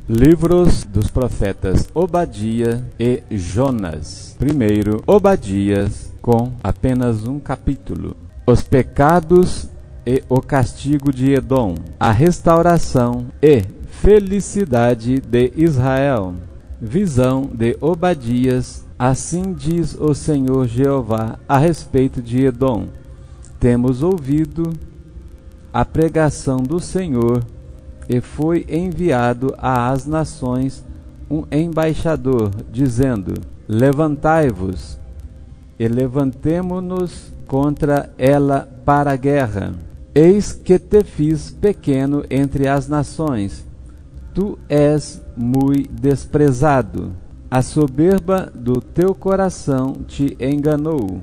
Livros dos profetas Obadia e Jonas. Primeiro, Obadias, com apenas um capítulo. Os pecados e o castigo de Edom, a restauração e felicidade de Israel. Visão de Obadias. Assim diz o Senhor Jeová a respeito de Edom: temos ouvido a pregação do Senhor, e foi enviado às nações um embaixador, dizendo: levantai-vos e levantemo-nos contra ela para a guerra. Eis que te fiz pequeno entre as nações, tu és muito desprezado. A soberba do teu coração te enganou,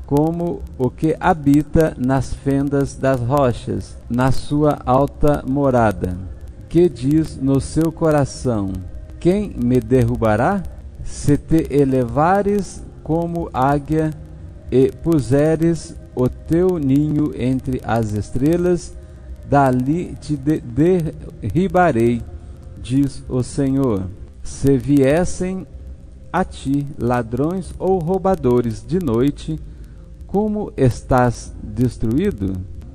como o que habita nas fendas das rochas, na sua alta morada, que diz no seu coração: quem me derrubará? Se te elevares como águia e puseres o teu ninho entre as estrelas, dali te derribarei, diz o Senhor. Se viessem a ti ladrões ou roubadores de noite, como estás destruído?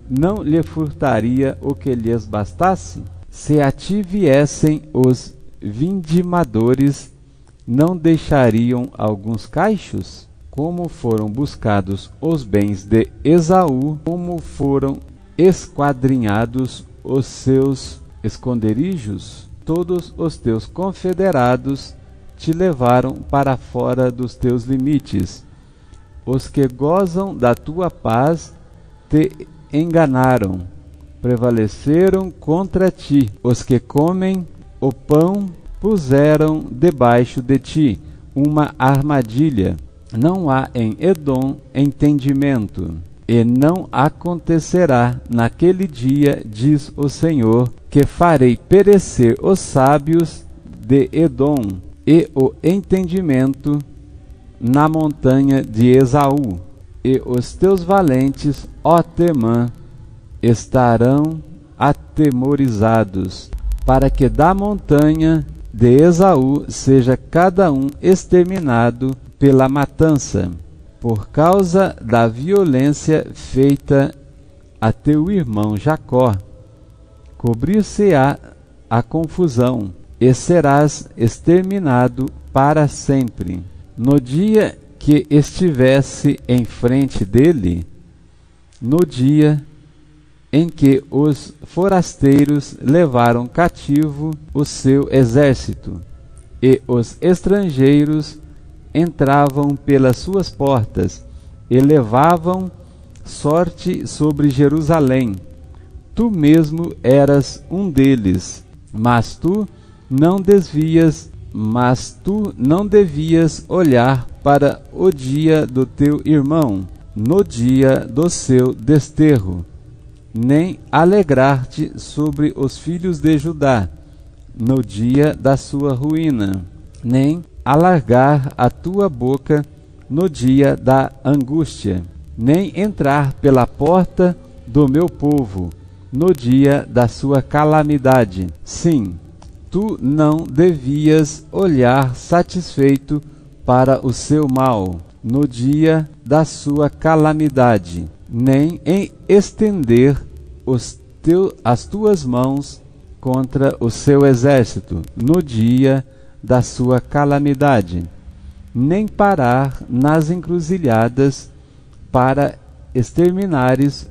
Não lhe furtaria o que lhes bastasse? Se a ti viessem os vindimadores, não deixariam alguns caixos? Como foram buscados os bens de Esaú, como foram esquadrinhados os seus esconderijos? Todos os teus confederados te levaram para fora dos teus limites. Os que gozam da tua paz te enganaram, prevaleceram contra ti. Os que comem o pão puseram debaixo de ti uma armadilha. Não há em Edom entendimento, e não acontecerá naquele dia, diz o Senhor, que farei perecer os sábios de Edom e o entendimento na montanha de Esaú, e os teus valentes, ó Temã, estarão atemorizados, para que da montanha de Esaú seja cada um exterminado pela matança, por causa da violência feita a teu irmão Jacó. Cobrir-se-á a confusão, e serás exterminado para sempre. No dia que estivesse em frente dele, no dia em que os forasteiros levaram cativo o seu exército, e os estrangeiros entravam pelas suas portas, e levavam sorte sobre Jerusalém. Tu mesmo eras um deles, mas tu não devias olhar para o dia do teu irmão, no dia do seu desterro, nem alegrar-te sobre os filhos de Judá, no dia da sua ruína, nem alargar a tua boca no dia da angústia, nem entrar pela porta do meu povo, no dia da sua calamidade. Sim, tu não devias olhar satisfeito para o seu mal no dia da sua calamidade, nem estender as tuas mãos contra o seu exército no dia da sua calamidade, nem parar nas encruzilhadas para exterminares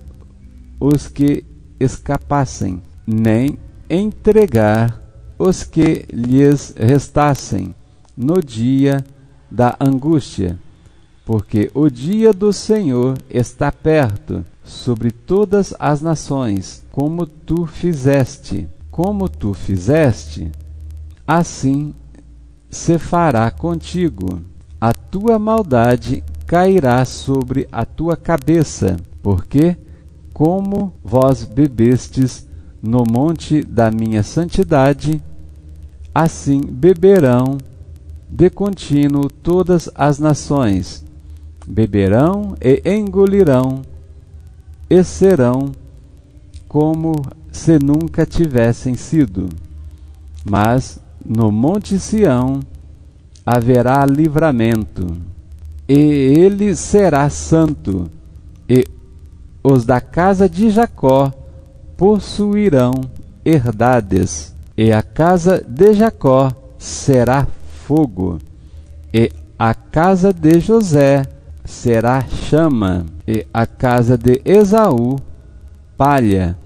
os que escapassem, nem entregar os que lhes restassem no dia da angústia, porque o dia do Senhor está perto sobre todas as nações, como tu fizeste, assim se fará contigo. A tua maldade cairá sobre a tua cabeça, porque como vós bebestes no monte da minha santidade, assim beberão de contínuo todas as nações, beberão e engolirão, e serão como se nunca tivessem sido. Mas no monte Sião haverá livramento, e ele será santo, e os da casa de Jacó possuirão herdades, e a casa de Jacó será fogo, e a casa de José será chama, e a casa de Esaú palha,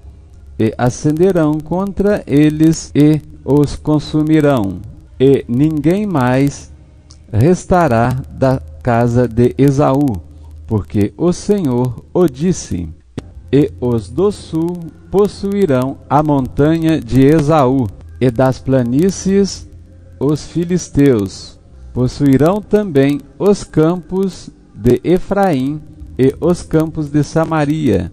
e acenderão contra eles e os consumirão, e ninguém mais restará da casa de Esaú, porque o Senhor o disse. E os do sul possuirão a montanha de Esaú, e das planícies os filisteus. Possuirão também os campos de Efraim e os campos de Samaria,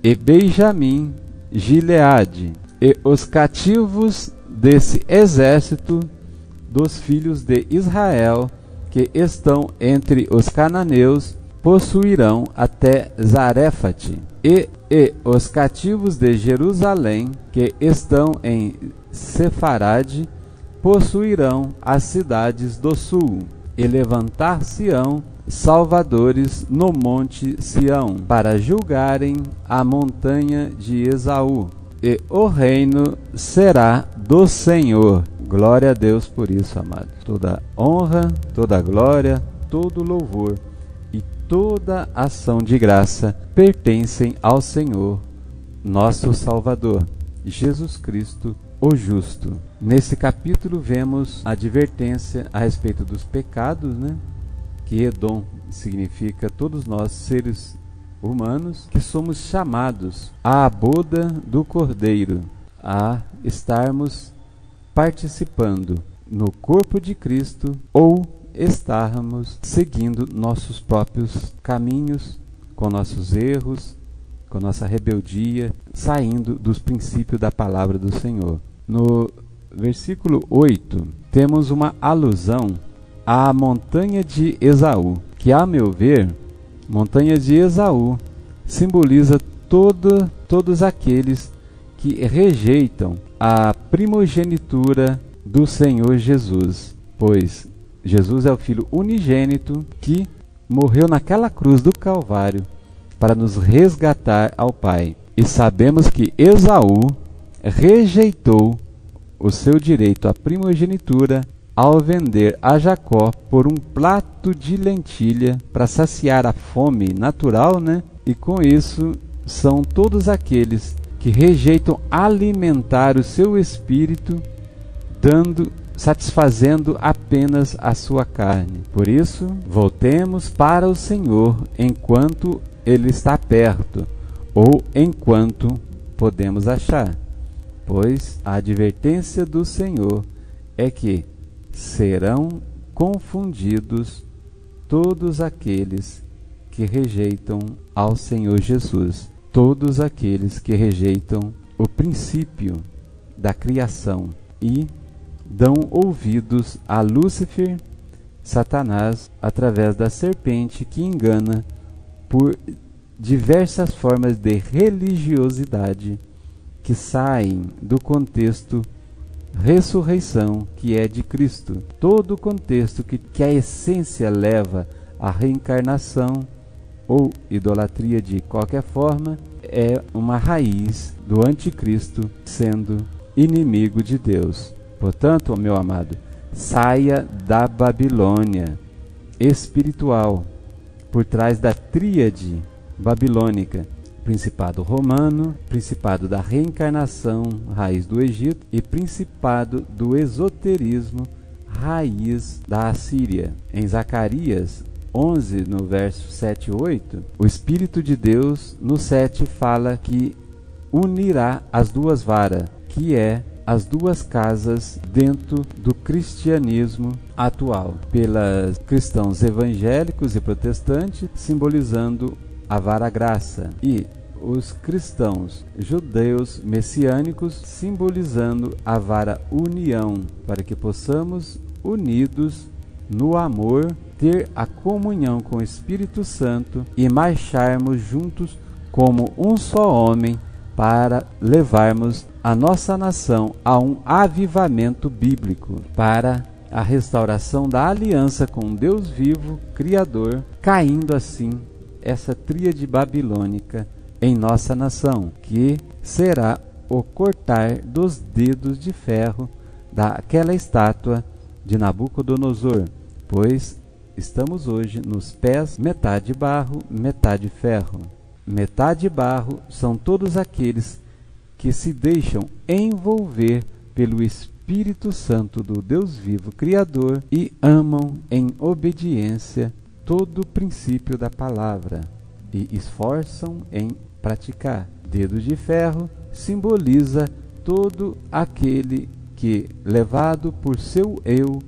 e Benjamim, Gileade, e os cativos desse exército dos filhos de Israel, que estão entre os cananeus, possuirão até Zarefate, e os cativos de Jerusalém, que estão em Sefarade, possuirão as cidades do sul, e levantar-se-ão salvadores no monte Sião, para julgarem a montanha de Esaú, e o reino será do Senhor. Glória a Deus por isso, amado. Toda honra, toda glória, todo louvor e toda ação de graça pertencem ao Senhor, nosso Salvador, Jesus Cristo, o justo. Nesse capítulo vemos a advertência a respeito dos pecados, que Edom significa todos nós, seres humanos, que somos chamados à boda do Cordeiro, a estarmos participando no corpo de Cristo ou estarmos seguindo nossos próprios caminhos, com nossos erros, com nossa rebeldia, saindo dos princípios da palavra do Senhor. No versículo 8, temos uma alusão à montanha de Esaú, que, a meu ver, montanha de Esaú simboliza todos aqueles que rejeitam a primogenitura do Senhor Jesus, pois Jesus é o Filho unigênito que morreu naquela cruz do Calvário para nos resgatar ao Pai. E sabemos que Esaú rejeitou o seu direito à primogenitura ao vender a Jacó por um prato de lentilha para saciar a fome natural, E com isso são todos aqueles que rejeitam alimentar o seu espírito, satisfazendo apenas a sua carne. Por isso, voltemos para o Senhor enquanto Ele está perto, ou enquanto podemos achar, pois a advertência do Senhor é que serão confundidos todos aqueles que rejeitam ao Senhor Jesus, todos aqueles que rejeitam o princípio da criação e dão ouvidos a Lúcifer, Satanás, através da serpente que engana por diversas formas de religiosidade que saem do contexto ressurreição que é de Cristo. Todo o contexto que a essência leva à reencarnação ou idolatria de qualquer forma é uma raiz do anticristo sendo inimigo de Deus. Portanto, meu amado, saia da Babilônia espiritual, por trás da tríade babilônica: Principado Romano, Principado da Reencarnação, raiz do Egito, e Principado do Esoterismo, raiz da Assíria. Em Zacarias 11, no verso 7 e 8, o Espírito de Deus, no 7, fala que unirá as duas varas, que é as duas casas dentro do cristianismo atual, pelos cristãos evangélicos e protestantes, simbolizando a vara graça, e os cristãos judeus messiânicos simbolizando a vara união, para que possamos, unidos no amor, ter a comunhão com o Espírito Santo e marcharmos juntos como um só homem para levarmos a nossa nação a um avivamento bíblico, para a restauração da aliança com Deus vivo, Criador, caindo assim essa tríade babilônica em nossa nação, que será o cortar dos dedos de ferro daquela estátua de Nabucodonosor, pois estamos hoje nos pés metade barro, metade ferro. Metade barro são todos aqueles que se deixam envolver pelo Espírito Santo do Deus vivo Criador e amam em obediência todo o princípio da palavra e esforçam em praticar. Dedo de ferro simboliza todo aquele que, levado por seu eu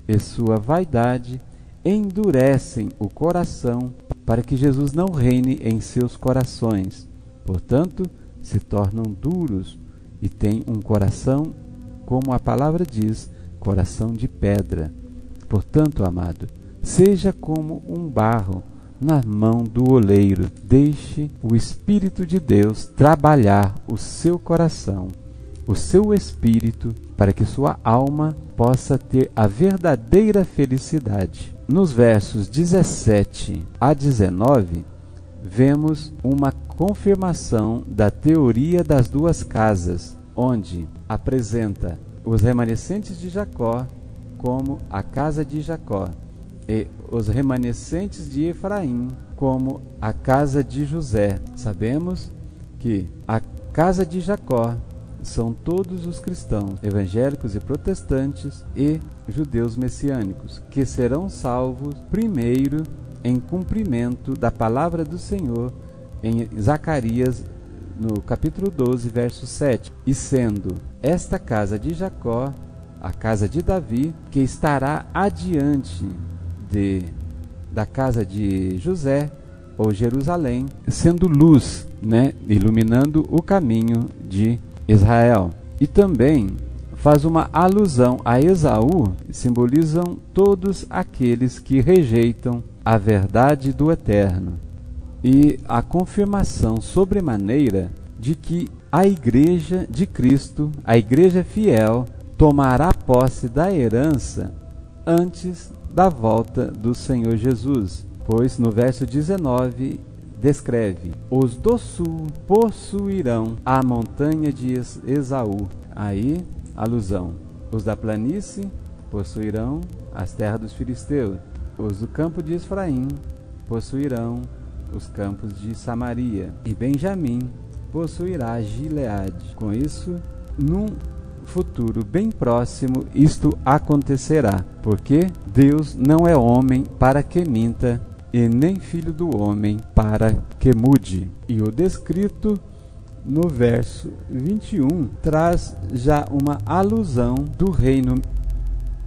e sua vaidade, endurecem o coração para que Jesus não reine em seus corações. Portanto, se tornam duros e têm um coração, como a palavra diz, coração de pedra. Portanto, amado, seja como um barro na mão do oleiro. Deixe o Espírito de Deus trabalhar o seu coração, o seu espírito, para que sua alma possa ter a verdadeira felicidade. Nos versos 17 a 19, vemos uma confirmação da teoria das duas casas, onde apresenta os remanescentes de Jacó como a casa de Jacó e os remanescentes de Efraim como a casa de José. Sabemos que a casa de Jacó são todos os cristãos, evangélicos e protestantes e judeus messiânicos, que serão salvos primeiro em cumprimento da palavra do Senhor em Zacarias, no capítulo 12, verso 7. E sendo esta casa de Jacó, a casa de Davi, que estará adiante da casa de José, ou Jerusalém, sendo luz, iluminando o caminho de Israel. E também faz uma alusão a Esaú, simbolizam todos aqueles que rejeitam a verdade do Eterno. E a confirmação sobremaneira de que a Igreja de Cristo, a Igreja fiel, tomará posse da herança antes da volta do Senhor Jesus. Pois no verso 19 descreve: os do sul possuirão a montanha de Esaú. Aí, alusão. Os da planície possuirão as terras dos filisteus. Os do campo de Efraim possuirão os campos de Samaria. E Benjamim possuirá Gileade. Com isso, num futuro bem próximo, isto acontecerá. Porque Deus não é homem para que minta, e nem filho do homem para que mude. E o descrito no verso 21 traz já uma alusão do reino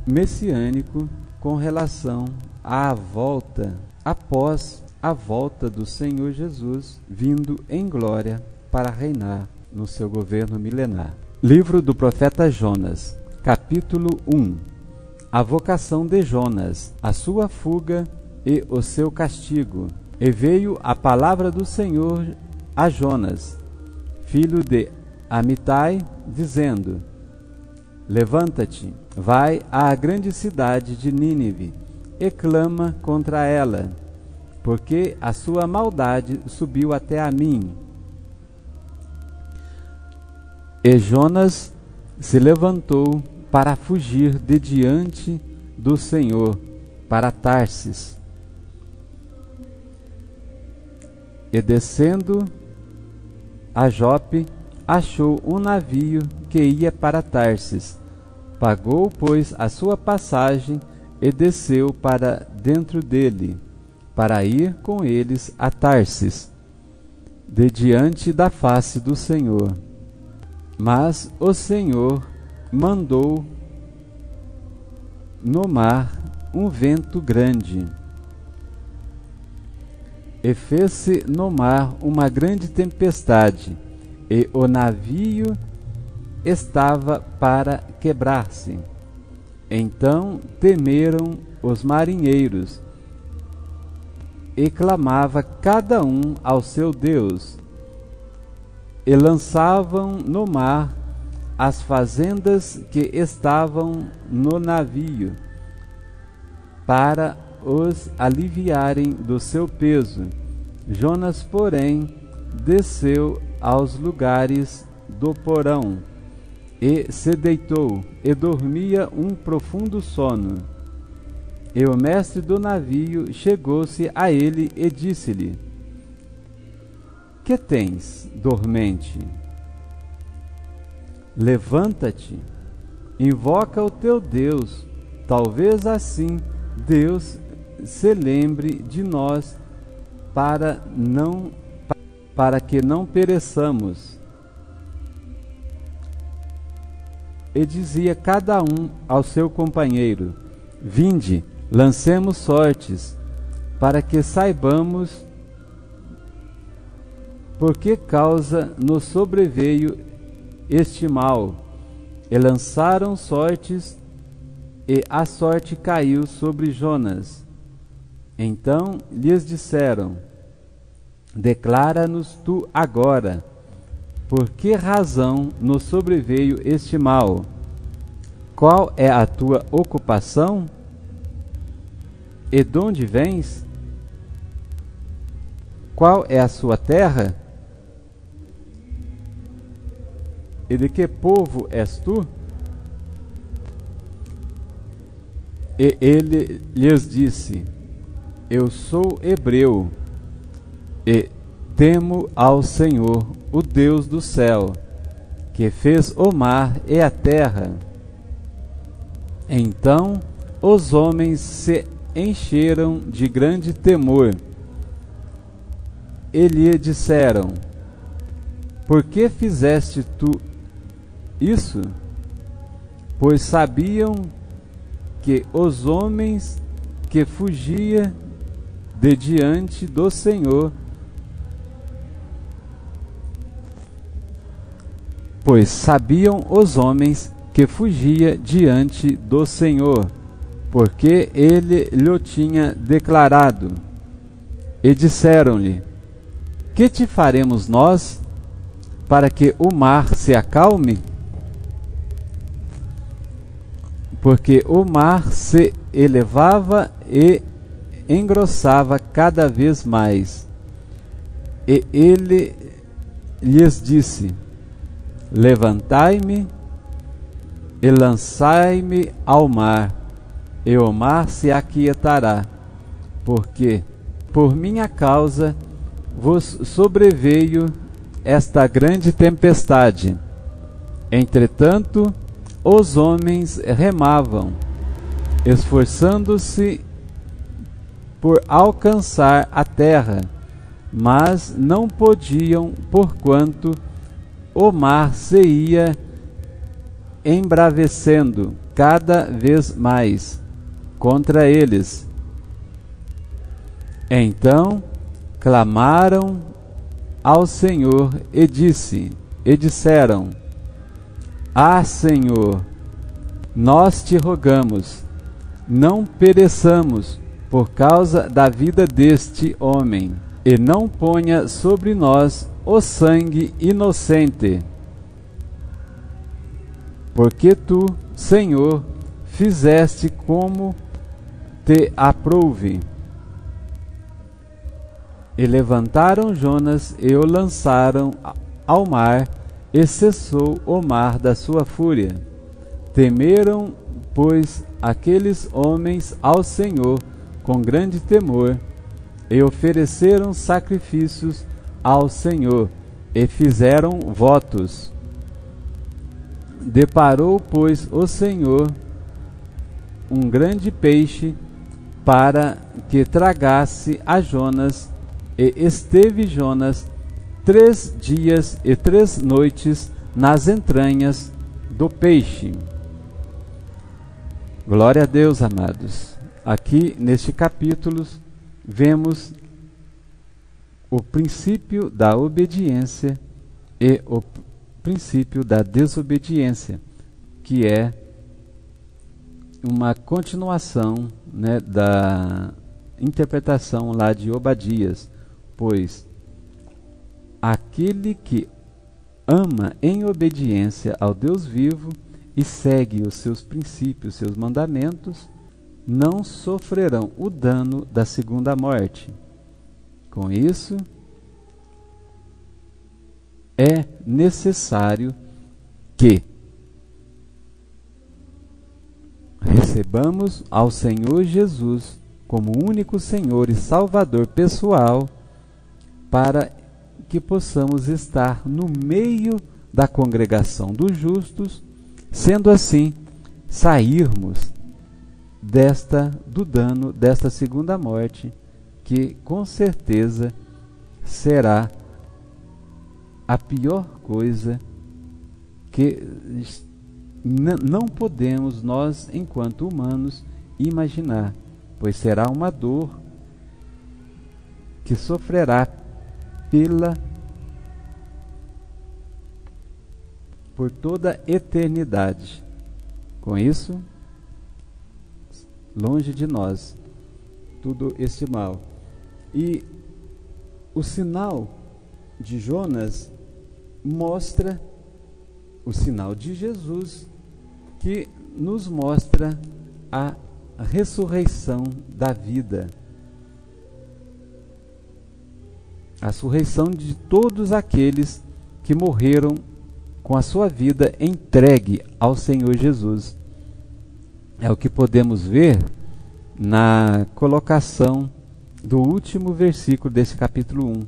messiânico com relação à volta, após a volta do Senhor Jesus, vindo em glória para reinar no seu governo milenar. Livro do profeta Jonas, capítulo 1. A vocação de Jonas, a sua fuga e o seu castigo. E veio a palavra do Senhor a Jonas, filho de Amitai, dizendo: levanta-te, vai à grande cidade de Nínive e clama contra ela, porque a sua maldade subiu até a mim. E Jonas se levantou para fugir de diante do Senhor para Tarsis. E descendo a Jope, achou um navio que ia para Tarsis. Pagou, pois, a sua passagem e desceu para dentro dele, para ir com eles a Tarsis, de diante da face do Senhor. Mas o Senhor mandou no mar um vento grande, e fez-se no mar uma grande tempestade, e o navio estava para quebrar-se. Então temeram os marinheiros, e clamava cada um ao seu Deus. e lançavam no mar as fazendas que estavam no navio, para os aliviarem do seu peso. Jonas, porém, desceu aos lugares do porão e se deitou, e dormia um profundo sono. E o mestre do navio chegou-se a ele e disse-lhe: Que tens, dormente? Levanta-te, invoca o teu Deus, talvez assim Deus se lembre de nós para que não pereçamos. E dizia cada um ao seu companheiro: Vinde, lancemos sortes, para que saibamos por que causa nos sobreveio este mal. E lançaram sortes, e a sorte caiu sobre Jonas. Então lhes disseram: Declara-nos tu agora, por que razão nos sobreveio este mal? Qual é a tua ocupação? E de onde vens? Qual é a sua terra? E de que povo és tu? E ele lhes disse: Eu sou hebreu, e temo ao Senhor, o Deus do céu, que fez o mar e a terra. Então os homens se encheram de grande temor, e lhe disseram: Por que fizeste tu isso? Pois sabiam que os homens que fugiam de diante do Senhor, porque ele lhe tinha declarado. E disseram-lhe: Que te faremos nós, para que o mar se acalme? Porque o mar se elevava e engrossava cada vez mais. E ele lhes disse: Levantai-me e lançai-me ao mar, e o mar se aquietará, porque por minha causa vos sobreveio esta grande tempestade. Entretanto, os homens remavam, esforçando-se por alcançar a terra, mas não podiam, porquanto o mar se ia embravecendo cada vez mais contra eles. Então clamaram ao Senhor e disseram: Ah, Senhor, nós te rogamos, não pereçamos por causa da vida deste homem, e não ponha sobre nós o sangue inocente. Porque tu, Senhor, fizeste como te aprouve. E levantaram Jonas e o lançaram ao mar, e cessou o mar da sua fúria. Temeram, pois, aqueles homens ao Senhor com grande temor, e ofereceram sacrifícios ao Senhor, e fizeram votos. Deparou, pois, o Senhor um grande peixe para que tragasse a Jonas, e esteve Jonas 3 dias e 3 noites nas entranhas do peixe. Glória a Deus, amados. Aqui neste capítulo vemos o princípio da obediência e o princípio da desobediência, que é uma continuação, né, da interpretação lá de Obadias, pois aquele que ama em obediência ao Deus vivo e segue os seus princípios, seus mandamentos, não sofrerão o dano da segunda morte. Com isso, é necessário que recebamos ao Senhor Jesus como único Senhor e Salvador pessoal, para que possamos estar no meio da congregação dos justos, sendo assim, sairmos do dano desta segunda morte, que com certeza será a pior coisa que não podemos nós, enquanto humanos, imaginar, pois será uma dor que sofrerá por toda a eternidade. Com isso, longe de nós tudo este mal. E o sinal de Jonas mostra o sinal de Jesus, que nos mostra a ressurreição da vida, a ressurreição de todos aqueles que morreram com a sua vida entregue ao Senhor Jesus. É o que podemos ver na colocação do último versículo desse capítulo 1.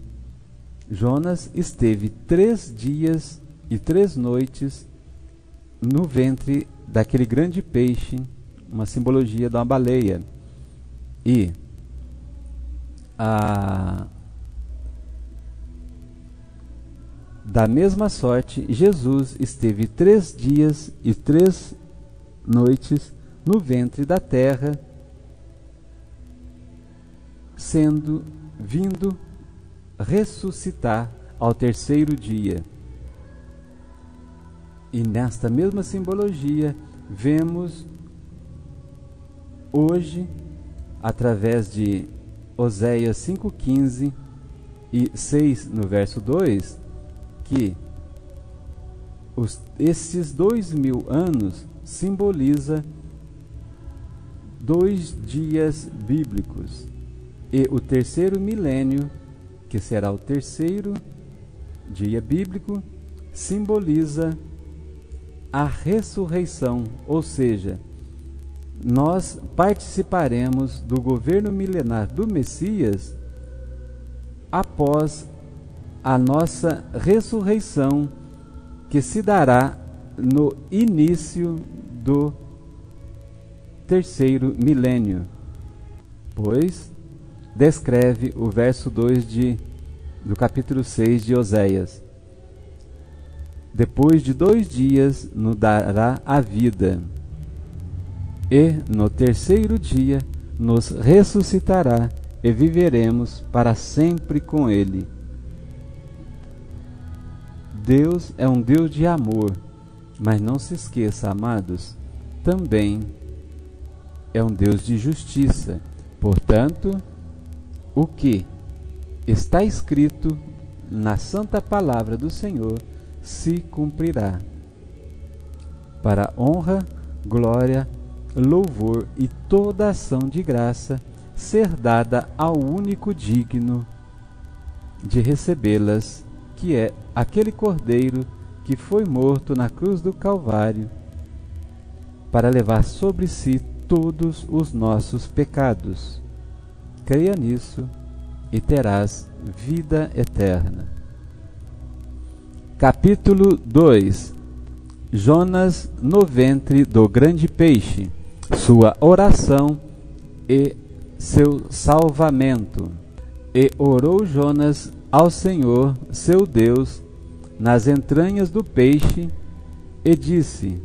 Jonas esteve 3 dias e 3 noites no ventre daquele grande peixe, uma simbologia de uma baleia. E da mesma sorte, Jesus esteve 3 dias e 3 noites no ventre da terra, vindo ressuscitar ao 3º dia. E nesta mesma simbologia, vemos hoje, através de Oséias 5,15 e 6 no verso 2, que esses 2000 anos simboliza 2 dias bíblicos, e o 3º milênio, que será o 3º dia bíblico, simboliza a ressurreição, ou seja, nós participaremos do governo milenar do Messias após a nossa ressurreição, que se dará no início do 3º milênio, pois descreve o verso 2 do capítulo 6 de Oséias. Depois de 2 dias nos dará a vida, e no 3º dia nos ressuscitará, e viveremos para sempre com Ele. Deus é um Deus de amor, mas não se esqueça, amados, também é um Deus de justiça. Portanto, o que está escrito na santa palavra do Senhor se cumprirá, para honra, glória, louvor e toda ação de graça ser dada ao único digno de recebê-las, que é aquele Cordeiro que foi morto na cruz do Calvário, para levar sobre si todos os nossos pecados. Creia nisso e terás vida eterna. Capítulo 2. Jonas no ventre do grande peixe, sua oração e seu salvamento. E orou Jonas ao Senhor, seu Deus, nas entranhas do peixe, e disse: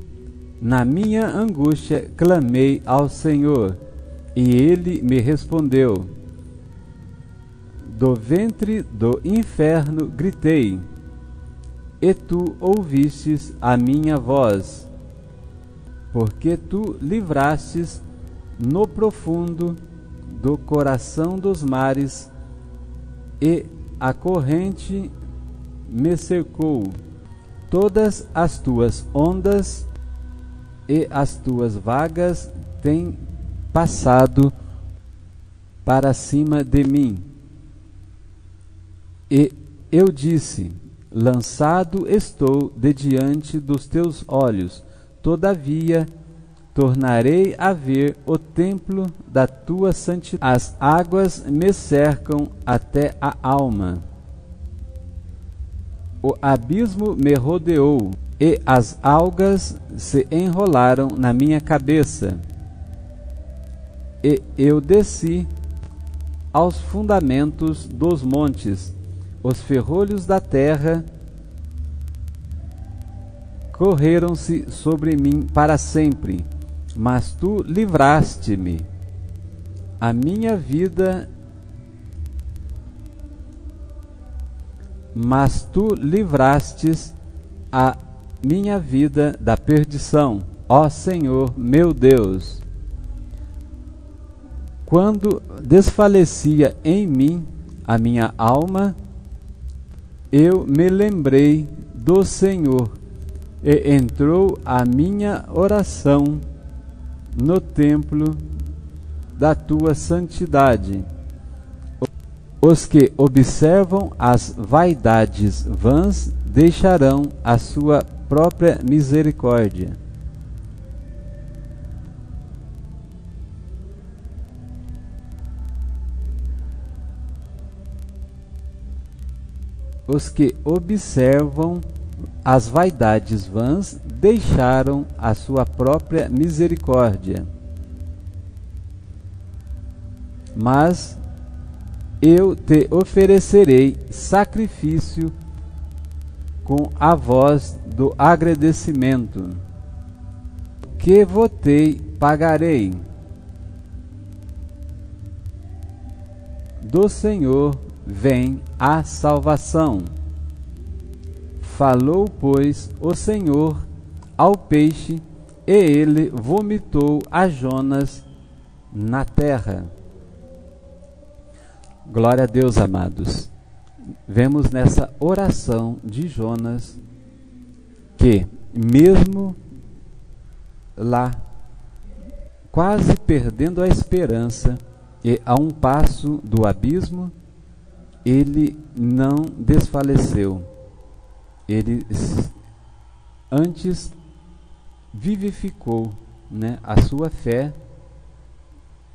na minha angústia clamei ao Senhor, e ele me respondeu. Do ventre do inferno gritei, e tu ouvistes a minha voz, porque tu livrastes no profundo do coração dos mares, e a corrente me cercou, Todas as tuas ondas e as tuas vagas têm passado para cima de mim. E eu disse: lançado estou de diante dos teus olhos, todavia tornarei a ver o templo da tua santidade. As águas me cercam até a alma. O abismo me rodeou, e as algas se enrolaram na minha cabeça. E eu desci aos fundamentos dos montes, os ferrolhos da terra correram-se sobre mim para sempre, mas tu livraste-me. A minha vida, mas tu livrastes a minha vida da perdição, ó Senhor meu Deus. Quando desfalecia em mim a minha alma, eu me lembrei do Senhor, e entrou a minha oração no templo da tua santidade. Os que observam as vaidades vãs deixarão a sua própria misericórdia. Os que observam as vaidades vãs deixaram a sua própria misericórdia. Mas eu te oferecerei sacrifício com a voz do agradecimento. Que votei, pagarei. Do Senhor vem a salvação. Falou, pois, o Senhor ao peixe, e ele vomitou a Jonas na terra. Glória a Deus, amados. Vemos nessa oração de Jonas que, mesmo lá, quase perdendo a esperança e a um passo do abismo, ele não desfaleceu. Ele antes vivificou, a sua fé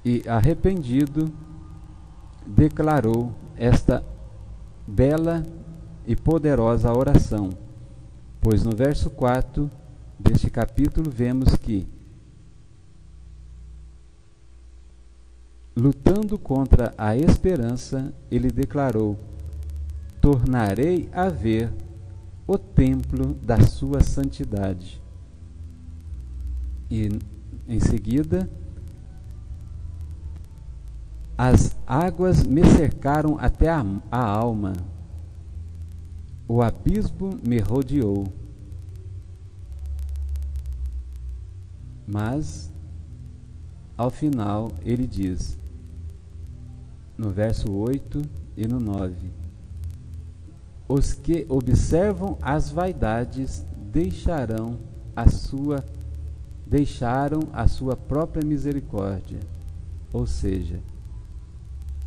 e, arrependido, declarou esta bela e poderosa oração. Pois no verso 4 deste capítulo vemos que, lutando contra a esperança, ele declarou: tornarei a ver o templo da sua santidade. E em seguida, as águas me cercaram até a alma, o abismo me rodeou. Mas, ao final, ele diz, no verso 8 e no 9: os que observam as vaidades deixaram a sua própria misericórdia. Ou seja,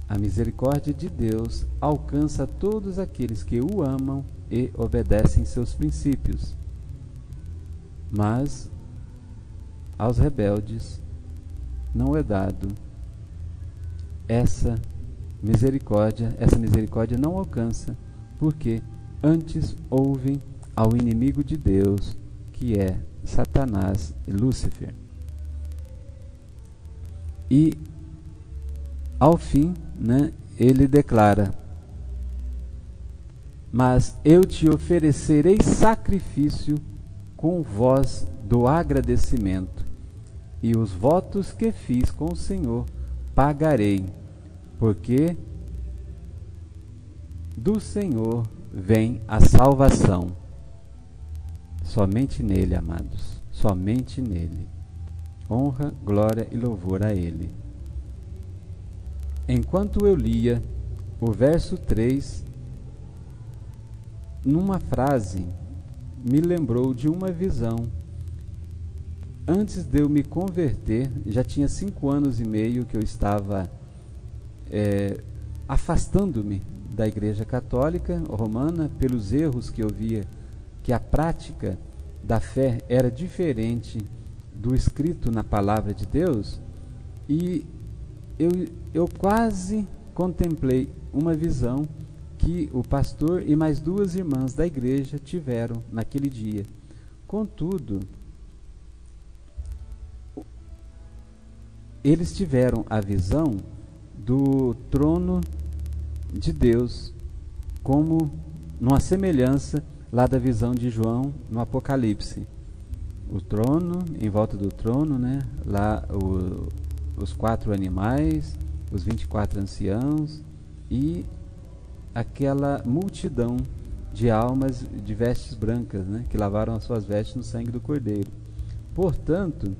a misericórdia de Deus alcança todos aqueles que o amam e obedecem seus princípios. Mas aos rebeldes não é dado essa misericórdia não alcança, porque antes ouvem ao inimigo de Deus, que é Satanás e Lúcifer. E ao fim, ele declara: mas eu te oferecerei sacrifício com voz do agradecimento, e os votos que fiz com o Senhor pagarei, porque do Senhor vem a salvação. Somente nele, amados, somente nele. Honra, glória e louvor a ele. Enquanto eu lia o verso 3, numa frase me lembrou de uma visão. Antes de eu me converter, já tinha 5 anos e meio que eu estava afastando-me da Igreja Católica Romana pelos erros que eu via, que a prática da fé era diferente do escrito na Palavra de Deus, e eu quase contemplei uma visão que o pastor e mais 2 irmãs da igreja tiveram naquele dia. Contudo, eles tiveram a visão do trono de Deus, como numa semelhança lá da visão de João no Apocalipse. O trono, em volta do trono, né? Lá os 4 animais, os 24 anciãos e aquela multidão de almas de vestes brancas, né? Que lavaram as suas vestes no sangue do Cordeiro. Portanto,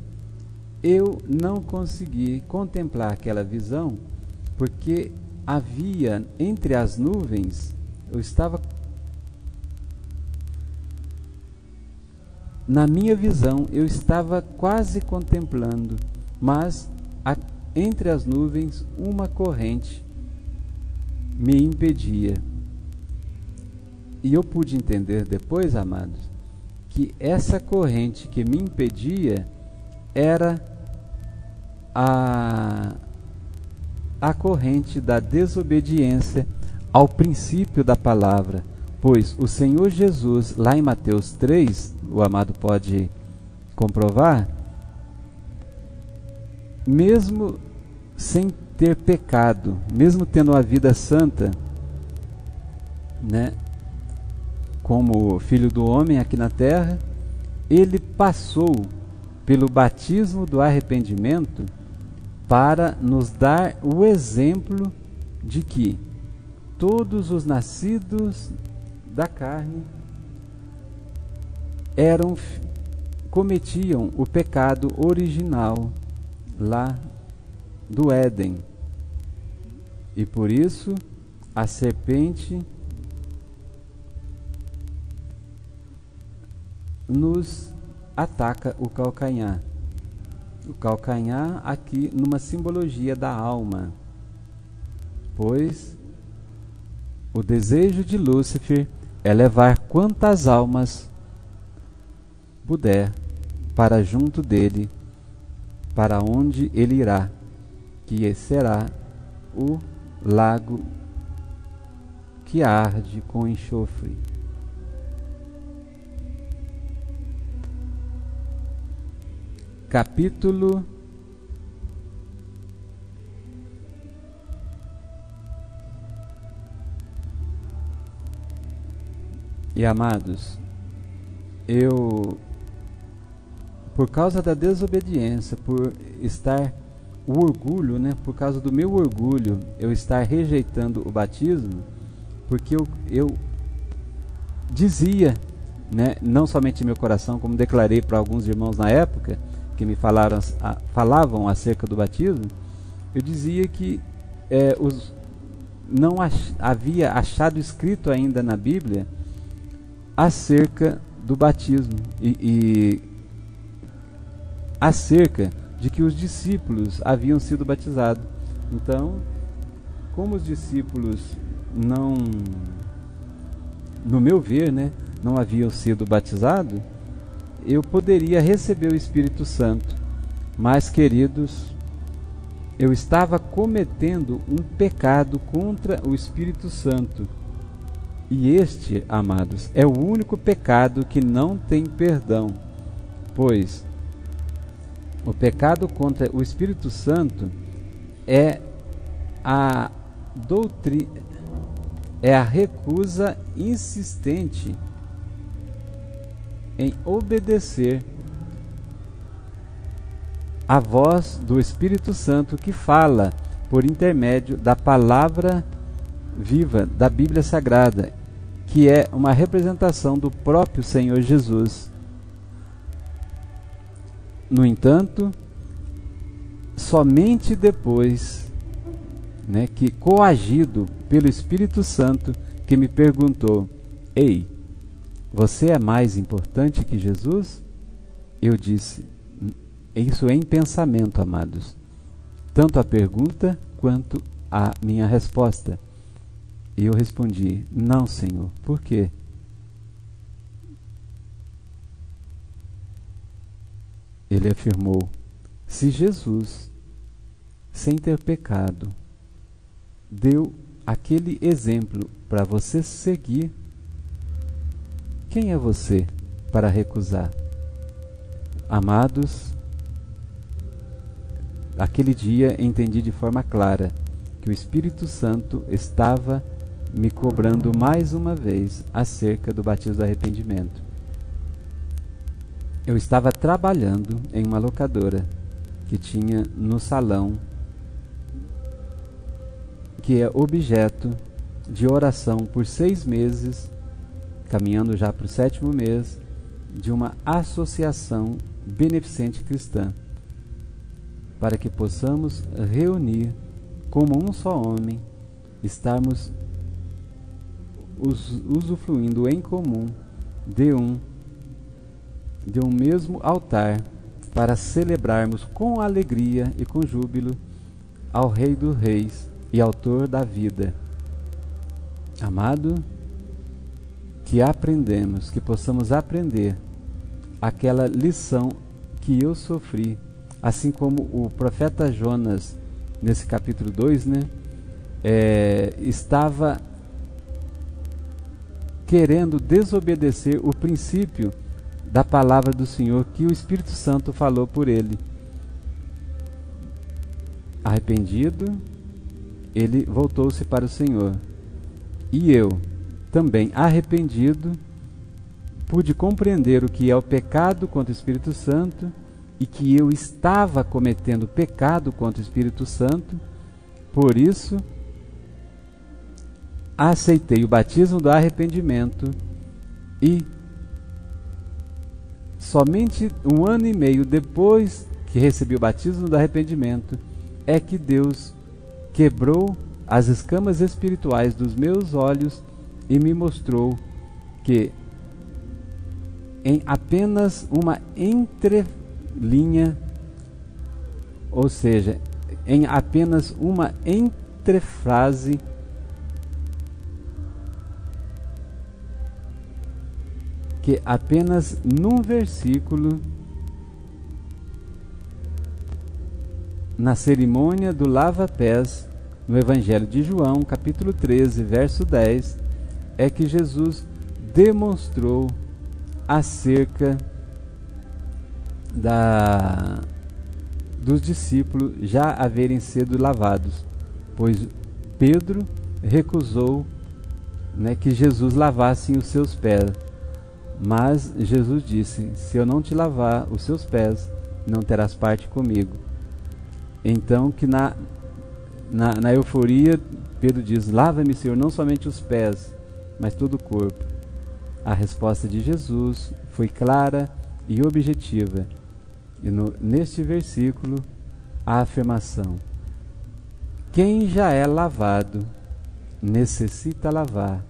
eu não consegui contemplar aquela visão, porque havia entre as nuvens, na minha visão, eu estava quase contemplando, mas entre as nuvens uma corrente me impedia. E eu pude entender depois, amados, que essa corrente que me impedia era a corrente da desobediência ao princípio da palavra, pois o Senhor Jesus, lá em Mateus 3, o amado pode comprovar, mesmo sem ter pecado, mesmo tendo uma vida santa, né, como filho do homem aqui na terra, ele passou pelo batismo do arrependimento para nos dar o exemplo de que todos os nascidos da carne cometiam o pecado original lá do Éden. E por isso a serpente nos ataca o calcanhar. O calcanhar aqui numa simbologia da alma, pois o desejo de Lúcifer é levar quantas almas puder para junto dele, para onde ele irá, que será o lago que arde com enxofre. Capítulo e amados, por causa da desobediência, por estar o orgulho, né, por causa do meu orgulho, eu estar rejeitando o batismo, porque eu dizia, né, não somente em meu coração, como declarei para alguns irmãos na época, que me falavam acerca do batismo, eu dizia que não havia achado escrito ainda na Bíblia acerca do batismo e acerca de que os discípulos haviam sido batizados. Então, como os discípulos não, no meu ver, né, não haviam sido batizados, eu poderia receber o Espírito Santo. Mas, queridos, eu estava cometendo um pecado contra o Espírito Santo. E este, amados, é o único pecado que não tem perdão, pois o pecado contra o Espírito Santo é a recusa insistente em obedecer a voz do Espírito Santo que fala por intermédio da palavra viva da Bíblia Sagrada, que é uma representação do próprio Senhor Jesus. No entanto, somente depois, né, que coagido pelo Espírito Santo, que me perguntou: ei, você é mais importante que Jesus? Eu disse, isso é em pensamento, amados. Tanto a pergunta quanto a minha resposta. E eu respondi, não, Senhor. Por quê? Ele afirmou, se Jesus, sem ter pecado, deu aquele exemplo para você seguir, quem é você para recusar? Amados, aquele dia entendi de forma clara que o Espírito Santo estava me cobrando mais uma vez acerca do batismo do arrependimento. Eu estava trabalhando em uma locadora que tinha no salão, que é objeto de oração por 6 meses, caminhando já para o 7º mês, de uma associação beneficente cristã, para que possamos reunir como um só homem, estarmos usufruindo em comum de um mesmo altar, para celebrarmos com alegria e com júbilo ao Rei dos Reis e Autor da vida. Amado, que aprendemos, que possamos aprender aquela lição que eu sofri, assim como o profeta Jonas, nesse capítulo 2, estava querendo desobedecer o princípio da palavra do Senhor que o Espírito Santo falou por ele. Arrependido, ele voltou-se para o Senhor. E eu, também arrependido, pude compreender o que é o pecado contra o Espírito Santo e que eu estava cometendo pecado contra o Espírito Santo. Por isso, aceitei o batismo do arrependimento e somente 1 ano e meio depois que recebi o batismo do arrependimento é que Deus quebrou as escamas espirituais dos meus olhos e me mostrou que em apenas uma entrelinha, ou seja, em apenas uma entrefrase, que apenas num versículo, na cerimônia do lava-pés, no Evangelho de João, capítulo 13, verso 10, é que Jesus demonstrou acerca dos discípulos já haverem sido lavados, pois Pedro recusou que Jesus lavasse os seus pés. Mas Jesus disse, se eu não te lavar os seus pés, não terás parte comigo. Então que na euforia, Pedro diz, lava-me, Senhor, não somente os pés, mas todo o corpo. A resposta de Jesus foi clara e objetiva. E neste versículo, a afirmação, quem já é lavado, necessita lavar,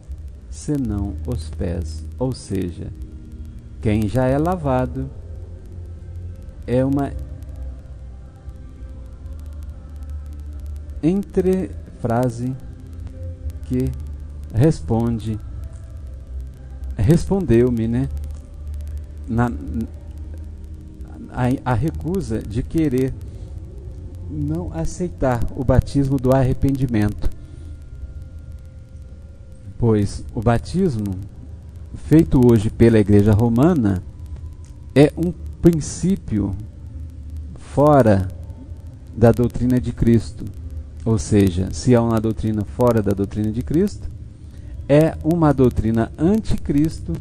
senão os pés. Ou seja, quem já é lavado é uma entrefrase que respondeu-me, a recusa de querer não aceitar o batismo do arrependimento. Pois o batismo feito hoje pela Igreja Romana é um princípio fora da doutrina de Cristo. Ou seja, se é uma doutrina fora da doutrina de Cristo, é uma doutrina anticristo,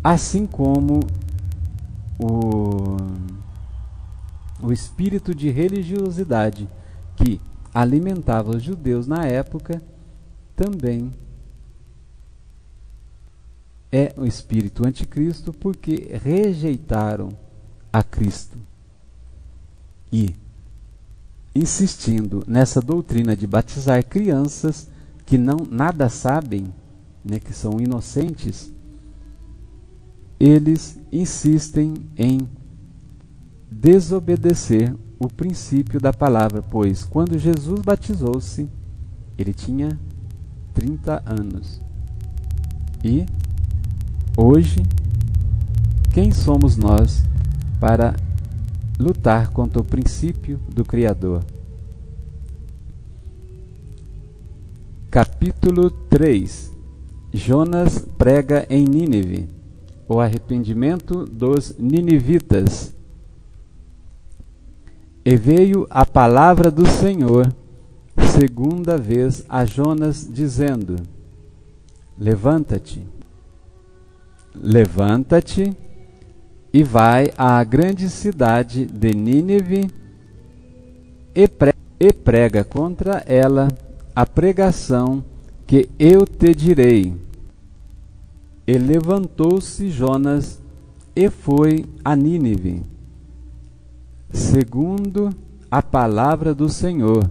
assim como o espírito de religiosidade que alimentava os judeus na época também é um espírito anticristo, porque rejeitaram a Cristo. E, insistindo nessa doutrina de batizar crianças que nada sabem, que são inocentes, eles insistem em desobedecer o princípio da palavra, pois quando Jesus batizou-se, ele tinha 30 anos. E hoje, quem somos nós para lutar contra o princípio do Criador? Capítulo 3. Jonas prega em Nínive. O arrependimento dos ninivitas. E veio a palavra do Senhor segunda vez a Jonas, dizendo: Levanta-te, e vai à grande cidade de Nínive e prega contra ela a pregação que eu te direi. E levantou-se Jonas e foi a Nínive, segundo a palavra do Senhor.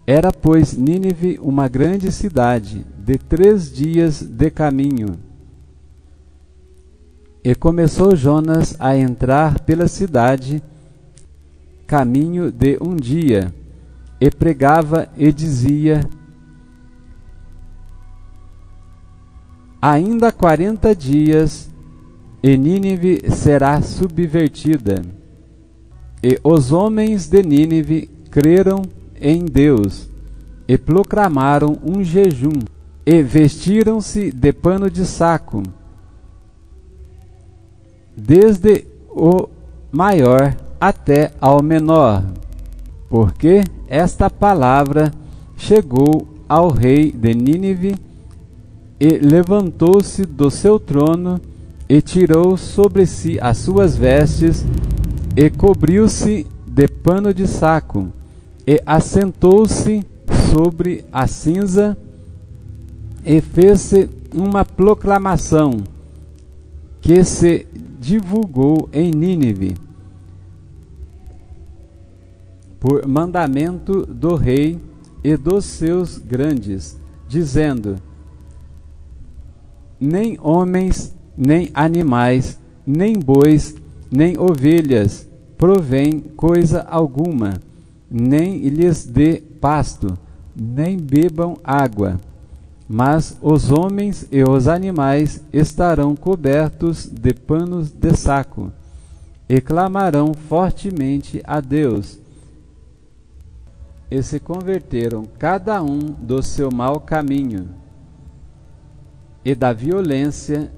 Era, pois, Nínive uma grande cidade, de 3 dias de caminho. E começou Jonas a entrar pela cidade, caminho de 1 dia, e pregava e dizia: Ainda 40 dias, e Nínive será subvertida. E os homens de Nínive creram em Deus, e proclamaram um jejum, e vestiram-se de pano de saco, desde o maior até ao menor, porque esta palavra chegou ao rei de Nínive, e levantou-se do seu trono, e tirou sobre si as suas vestes, e cobriu-se de pano de saco, e assentou-se sobre a cinza, e fez-se uma proclamação, que se divulgou em Nínive, por mandamento do rei e dos seus grandes, dizendo: Nem homens, nem animais, nem bois, nem ovelhas provém coisa alguma, nem lhes dê pasto, nem bebam água. Mas os homens e os animais estarão cobertos de panos de saco, e clamarão fortemente a Deus, e se converteram cada um do seu mau caminho e da violência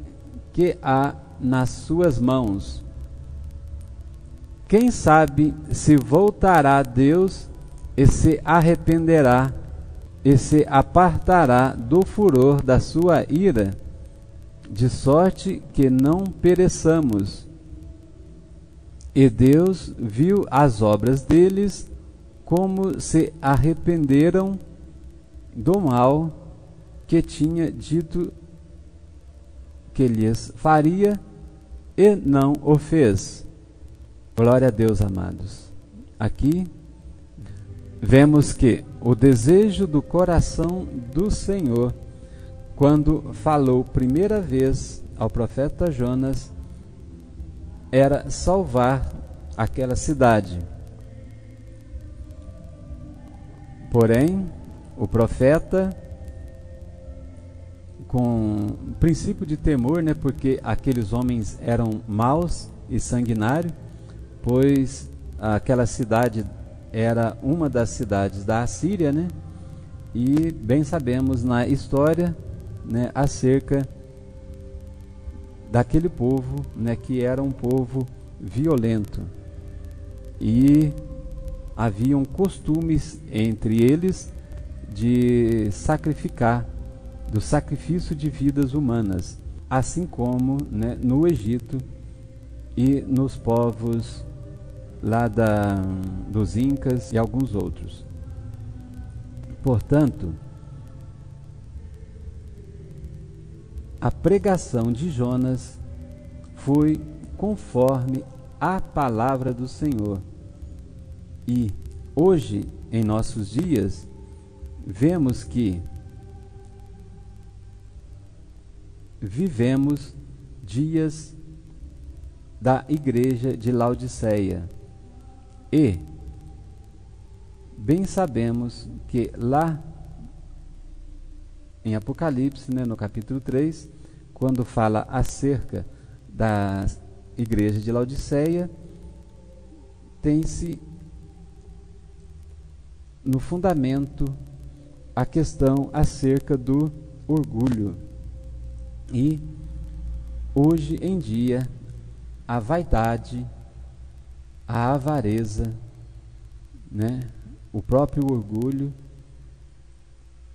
que há nas suas mãos. Quem sabe se voltará a Deus e se arrependerá e se apartará do furor da sua ira, de sorte que não pereçamos. E Deus viu as obras deles, como se arrependeram do mal que tinha dito que lhes faria, e não o fez. Glória a Deus, amados. Aqui vemos que o desejo do coração do Senhor, quando falou primeira vez ao profeta Jonas, era salvar aquela cidade. Porém, o profeta, com princípio de temor, porque aqueles homens eram maus e sanguinários, pois aquela cidade era uma das cidades da Assíria, e bem sabemos na história, acerca daquele povo, que era um povo violento, e haviam costumes entre eles de sacrificar, do sacrifício de vidas humanas, assim como no Egito e nos povos lá dos Incas e alguns outros. Portanto, a pregação de Jonas foi conforme a palavra do Senhor. E hoje, em nossos dias, vemos que vivemos dias da igreja de Laodiceia. E bem sabemos que lá em Apocalipse, no capítulo 3, quando fala acerca da igreja de Laodiceia, tem-se no fundamento a questão acerca do orgulho. E hoje em dia a vaidade, a avareza, o próprio orgulho,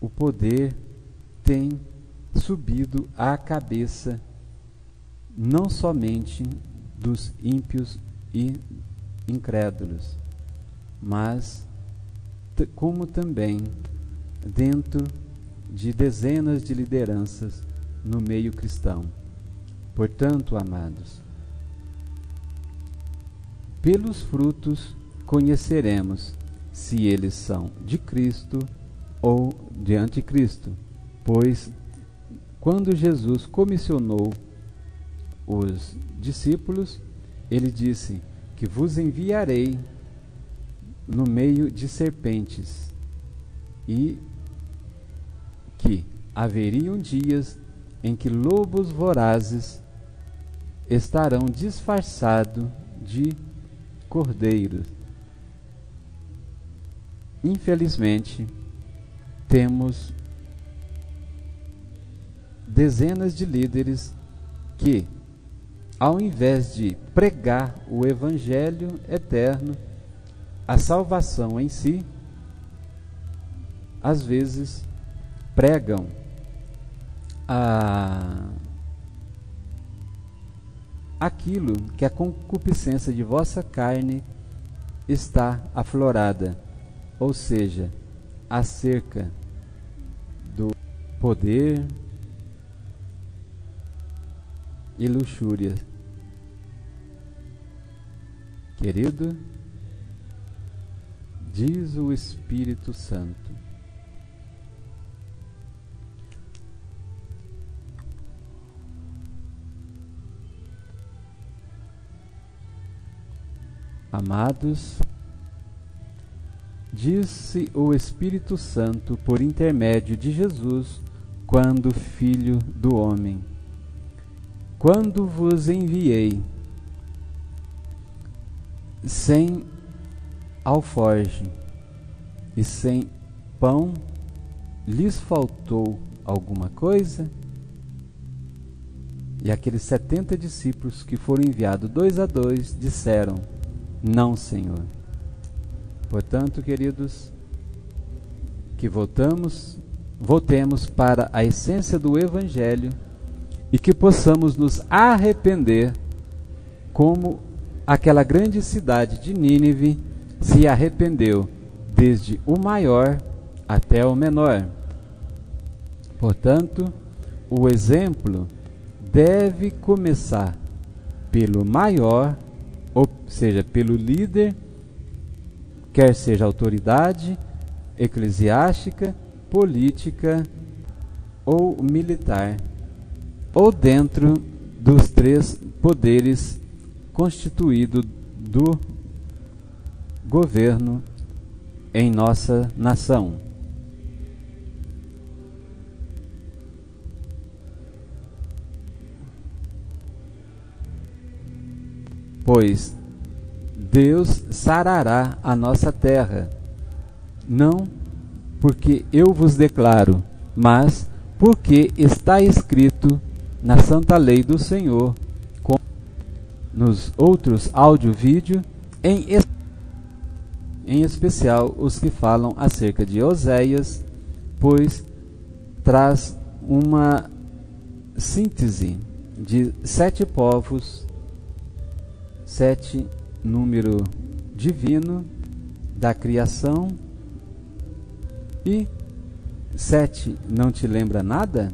o poder tem subido à cabeça não somente dos ímpios e incrédulos, mas como também dentro de dezenas de lideranças no meio cristão. Portanto, amados, pelos frutos conheceremos se eles são de Cristo ou de anticristo, pois quando Jesus comissionou os discípulos, ele disse que vos enviarei no meio de serpentes, e que haveriam dias em que lobos vorazes estarão disfarçados de cordeiros. Infelizmente, temos dezenas de líderes que, ao invés de pregar o evangelho eterno, a salvação em si, às vezes pregam aquilo que a concupiscência de vossa carne está aflorada, ou seja, acerca do poder e luxúria. Querido, diz o Espírito Santo, amados, disse o Espírito Santo por intermédio de Jesus, quando Filho do Homem: quando vos enviei sem alforje e sem pão, lhes faltou alguma coisa? E aqueles 70 discípulos que foram enviados 2 a 2 disseram: não, Senhor. Portanto, queridos, que voltemos para a essência do Evangelho e que possamos nos arrepender como aquela grande cidade de Nínive se arrependeu, desde o maior até o menor. Portanto, o exemplo deve começar pelo maior, ou seja, pelo líder, quer seja autoridade eclesiástica, política ou militar, ou dentro dos 3 poderes constituídos do governo em nossa nação. Pois Deus sarará a nossa terra, não porque eu vos declaro, mas porque está escrito na santa lei do Senhor, como nos outros áudio-vídeo, em especial os que falam acerca de Oséias, pois traz uma síntese de 7 povos, 7 número divino da criação, e 7 não te lembra nada?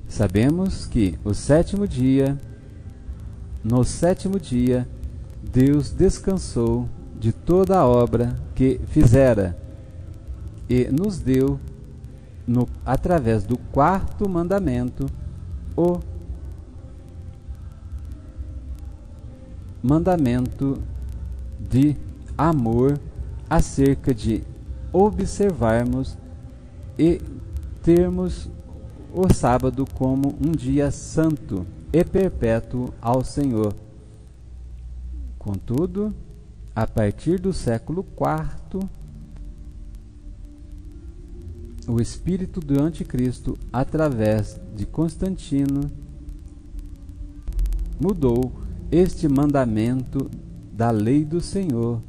Sabemos que no sétimo dia, Deus descansou de toda a obra que fizera e nos deu, através do 4º mandamento, mandamento de amor acerca de observarmos e termos o sábado como um dia santo e perpétuo ao Senhor. Contudo, a partir do século IV, o espírito do anticristo, através de Constantino, mudou este mandamento da lei do Senhor,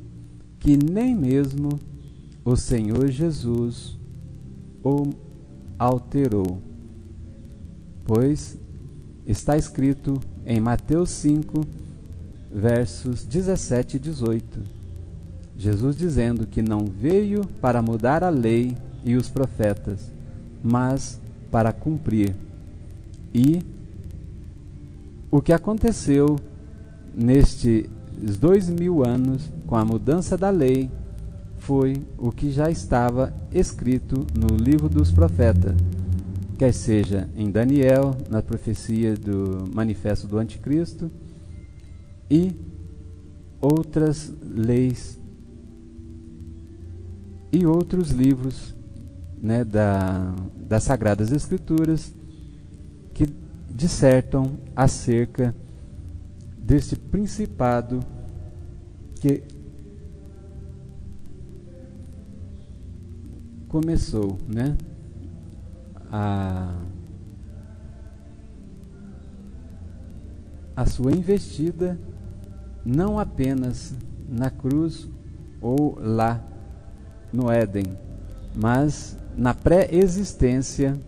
que nem mesmo o Senhor Jesus o alterou. Pois está escrito em Mateus 5, versos 17 e 18, Jesus dizendo que não veio para mudar a lei e os profetas, mas para cumprir. E o que aconteceu nestes 2000 anos com a mudança da lei foi o que já estava escrito no livro dos profetas, quer seja em Daniel, na profecia do manifesto do anticristo, e outras leis e outros livros, né, das Sagradas Escrituras, que dissertam acerca deste principado que começou, né, a sua investida não apenas na cruz ou lá no Éden, mas na pré-existência,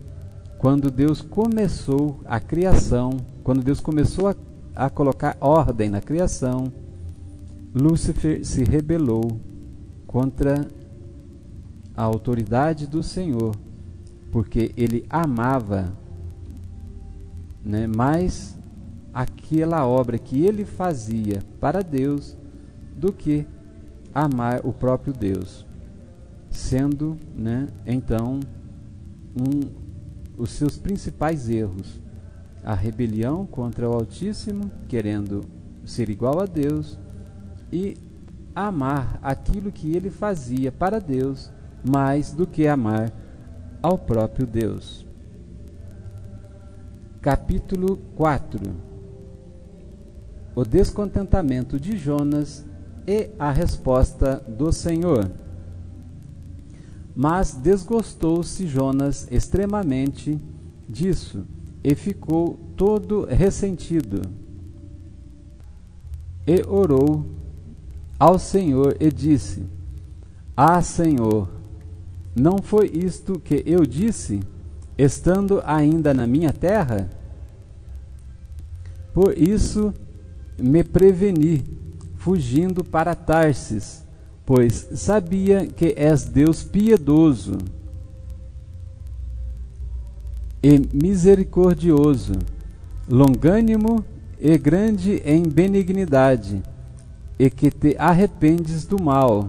quando Deus começou a criação, quando Deus começou a colocar ordem na criação, Lúcifer se rebelou contra a autoridade do Senhor, porque ele amava, né, mais aquela obra que ele fazia para Deus do que amar o próprio Deus, sendo, né, então os seus principais erros a rebelião contra o Altíssimo, querendo ser igual a Deus, e amar aquilo que ele fazia para Deus mais do que amar ao próprio Deus. Capítulo 4. O descontentamento de Jonas e a resposta do Senhor. Mas desgostou-se Jonas extremamente disso, e ficou todo ressentido. E orou ao Senhor e disse: Ah, Senhor, não foi isto que eu disse, estando ainda na minha terra? Por isso me preveni, fugindo para Tarsis, pois sabia que és Deus piedoso e misericordioso, longânimo e grande em benignidade, e que te arrependes do mal.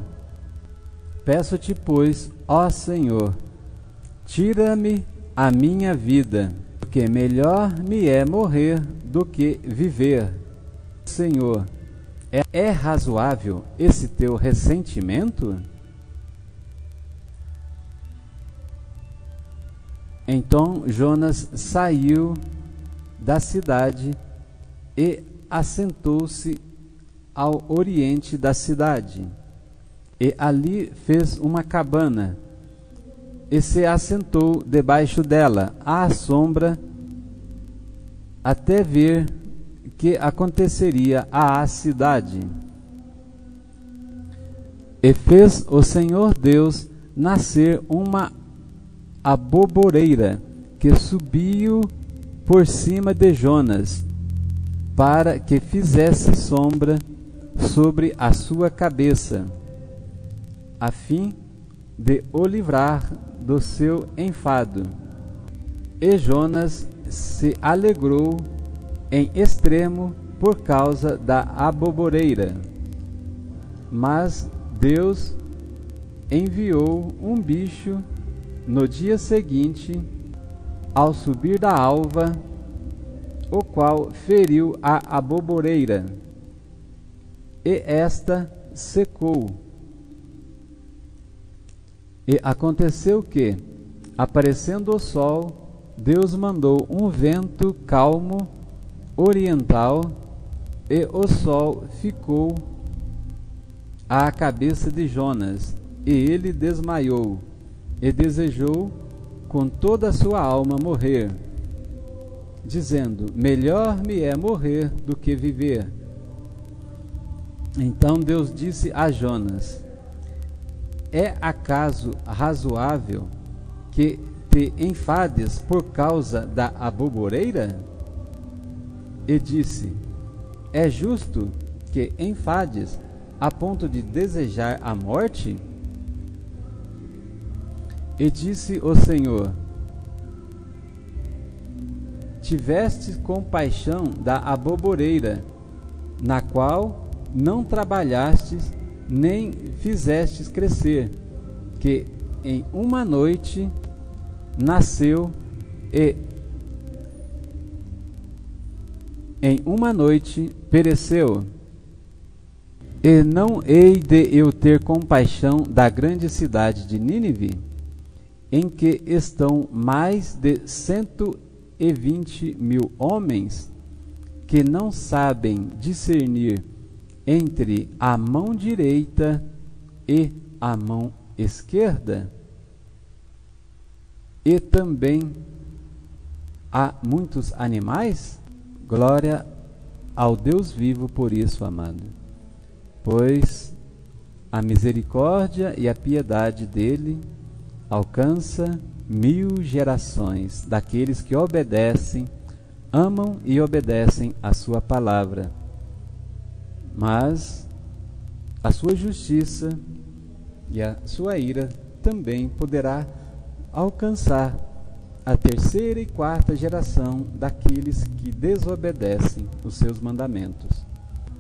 Peço-te, pois, ó Senhor, tira-me a minha vida, porque melhor me é morrer do que viver. Senhor, é razoável esse teu ressentimento? Então Jonas saiu da cidade e assentou-se ao oriente da cidade, e ali fez uma cabana, e se assentou debaixo dela, à sombra, até ver que aconteceria à cidade. E fez o Senhor Deus nascer uma aboboreira que subiu por cima de Jonas, para que fizesse sombra sobre a sua cabeça, a fim de o livrar do seu enfado. E Jonas se alegrou em extremo por causa da aboboreira. Mas Deus enviou um bicho no dia seguinte, ao subir da alva, o qual feriu a aboboreira, e esta secou. E aconteceu que, aparecendo o sol, Deus mandou um vento calmo oriental, e o sol ficou à cabeça de Jonas, e ele desmaiou, e desejou com toda a sua alma morrer, dizendo: melhor me é morrer do que viver. Então Deus disse a Jonas: é acaso razoável que te enfades por causa da aboboreira? E disse: é justo que enfades a ponto de desejar a morte? E disse o Senhor: tiveste compaixão da aboboreira, na qual não trabalhastes nem fizestes crescer, que em uma noite nasceu e em uma noite pereceu. E não hei de eu ter compaixão da grande cidade de Nínive, em que estão mais de 120.000 homens, que não sabem discernir entre a mão direita e a mão esquerda? E também há muitos animais? Glória ao Deus vivo por isso, amado. Pois a misericórdia e a piedade dele alcança 1000 gerações daqueles que obedecem, amam e obedecem a sua palavra. Mas a sua justiça e a sua ira também poderá alcançar a 3ª e 4ª geração daqueles que desobedecem os seus mandamentos.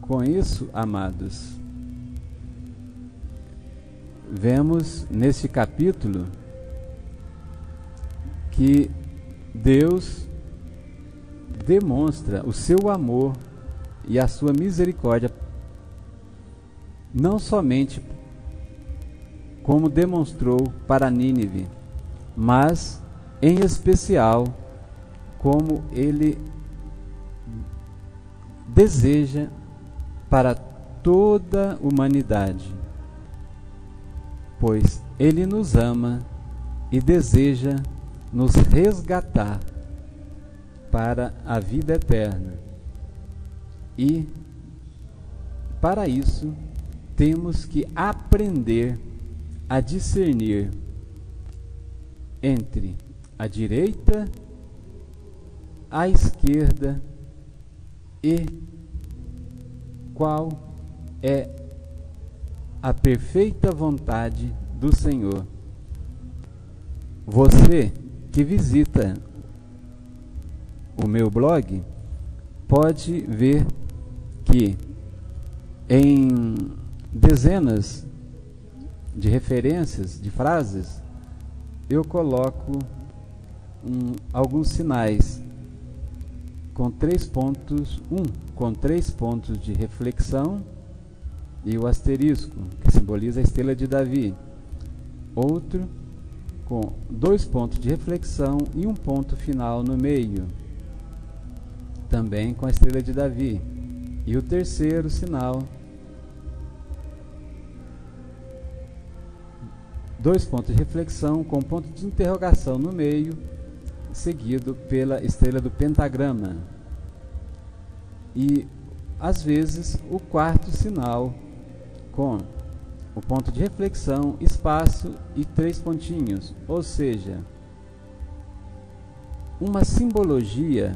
Com isso, amados, vemos neste capítulo que Deus demonstra o seu amor e a sua misericórdia, não somente como demonstrou para Nínive, mas em especial como ele deseja para toda a humanidade, pois ele nos ama e deseja nos resgatar para a vida eterna. E para isso temos que aprender a discernir entre a direita, a esquerda e qual é a perfeita vontade do Senhor. Você que visita o meu blog pode ver que em dezenas de referências, de frases, eu coloco alguns sinais com 3 pontos, com 3 pontos de reflexão e o asterisco, que simboliza a estrela de Davi, outro com 2 pontos de reflexão e um ponto final no meio, também com a estrela de Davi, e o terceiro sinal, 2 pontos de reflexão com ponto de interrogação no meio, seguido pela estrela do pentagrama. E, às vezes, o 4º sinal com o ponto de reflexão, espaço e 3 pontinhos. Ou seja, uma simbologia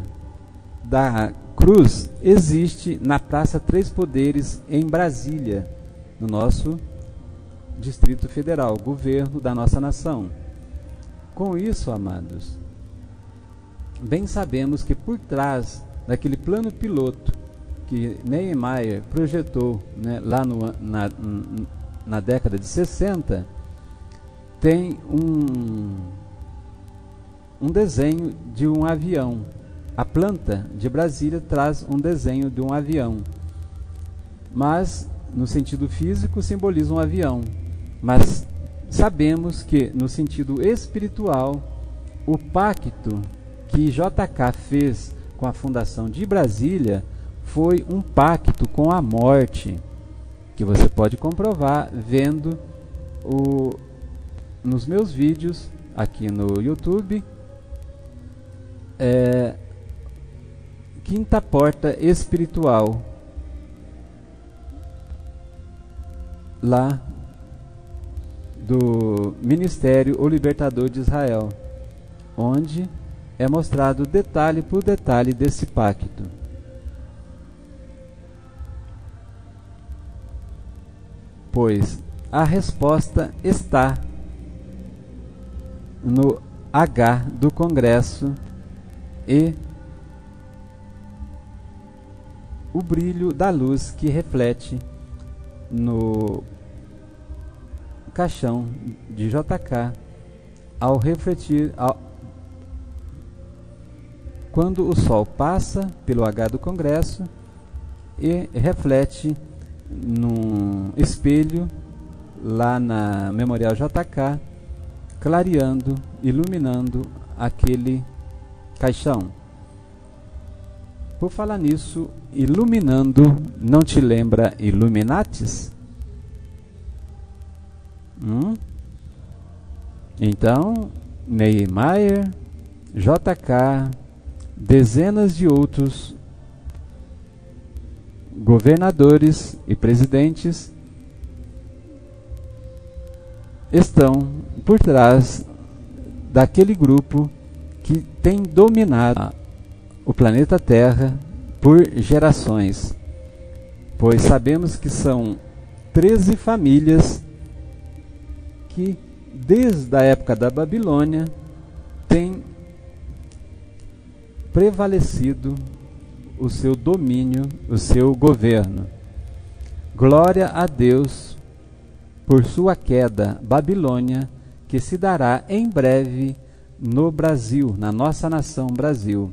da cruz existe na Praça Três Poderes, em Brasília, no nosso Distrito Federal, governo da nossa nação. Com isso, amados, bem sabemos que por trás daquele plano piloto que Niemeyer projetou, né, lá na década de 60, tem um desenho de um avião. A planta de Brasília traz um desenho de um avião. Mas no sentido físico, simboliza um avião, mas sabemos que, no sentido espiritual, o pacto que JK fez com a fundação de Brasília foi um pacto com a morte, que você pode comprovar vendo nos meus vídeos aqui no YouTube, Quinta Porta Espiritual, lá do Ministério O Libertador de Israel, onde é mostrado detalhe por detalhe desse pacto. Pois a resposta está no H do Congresso e o brilho da luz que reflete no caixão de JK ao refletir quando o Sol passa pelo H do Congresso e reflete num espelho lá na Memorial JK, clareando, iluminando aquele caixão. Por falar nisso, iluminando, não te lembra Illuminatis? Então, Niemeyer, JK, dezenas de outros governadores e presidentes estão por trás daquele grupo que tem dominado o planeta Terra por gerações, pois sabemos que são 13 famílias que desde a época da Babilônia têm prevalecido o seu domínio, o seu governo. Glória a Deus por sua queda, Babilônia, que se dará em breve no Brasil, na nossa nação Brasil,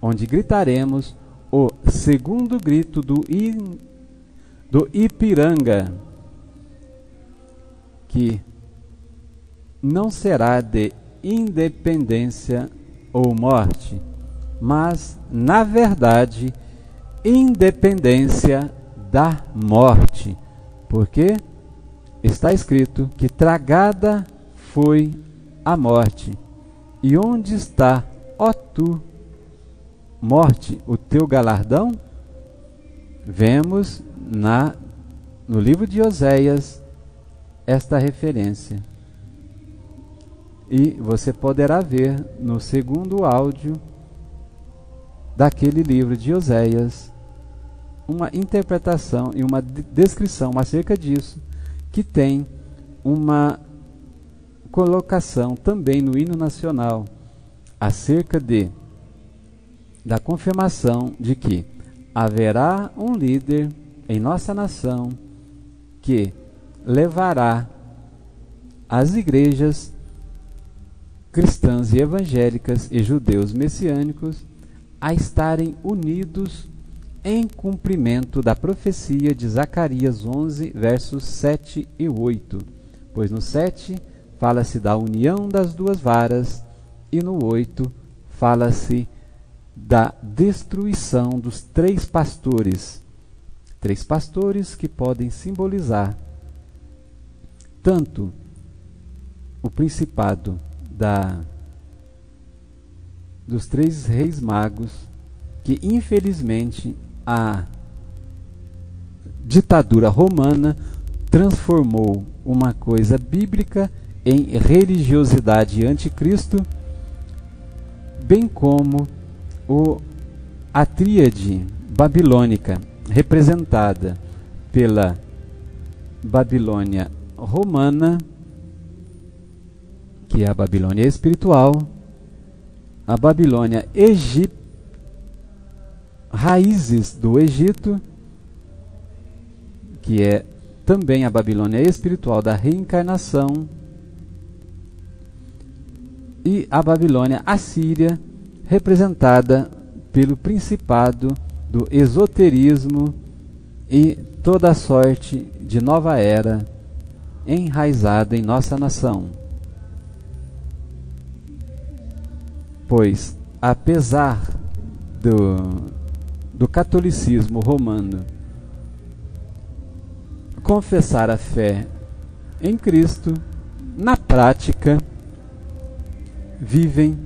onde gritaremos o segundo grito do Ipiranga, que não será de independência ou morte, mas, na verdade, independência da morte, porque está escrito que tragada foi a morte. E onde está, ó tu, morte, o teu galardão? Vemos no livro de Oséias esta referência. E você poderá ver no segundo áudio daquele livro de Oséias uma interpretação e uma descrição acerca disso, que tem uma colocação também no hino nacional acerca da confirmação de que haverá um líder em nossa nação que levará as igrejas cristãs e evangélicas e judeus messiânicos a estarem unidos em cumprimento da profecia de Zacarias 11, versos 7 e 8. Pois no 7 fala-se da união das duas varas e no 8 fala-se da destruição dos 3 pastores. 3 pastores que podem simbolizar tanto o principado dos 3 reis magos, que infelizmente a ditadura romana transformou uma coisa bíblica em religiosidade anticristo, bem como a tríade babilônica, representada pela Babilônia romana, que é a Babilônia espiritual, a Babilônia raízes do Egito, que é também a Babilônia espiritual da reencarnação, e a Babilônia assíria, representada pelo principado do esoterismo e toda a sorte de nova era enraizada em nossa nação. Pois, apesar do catolicismo romano confessar a fé em Cristo, na prática vivem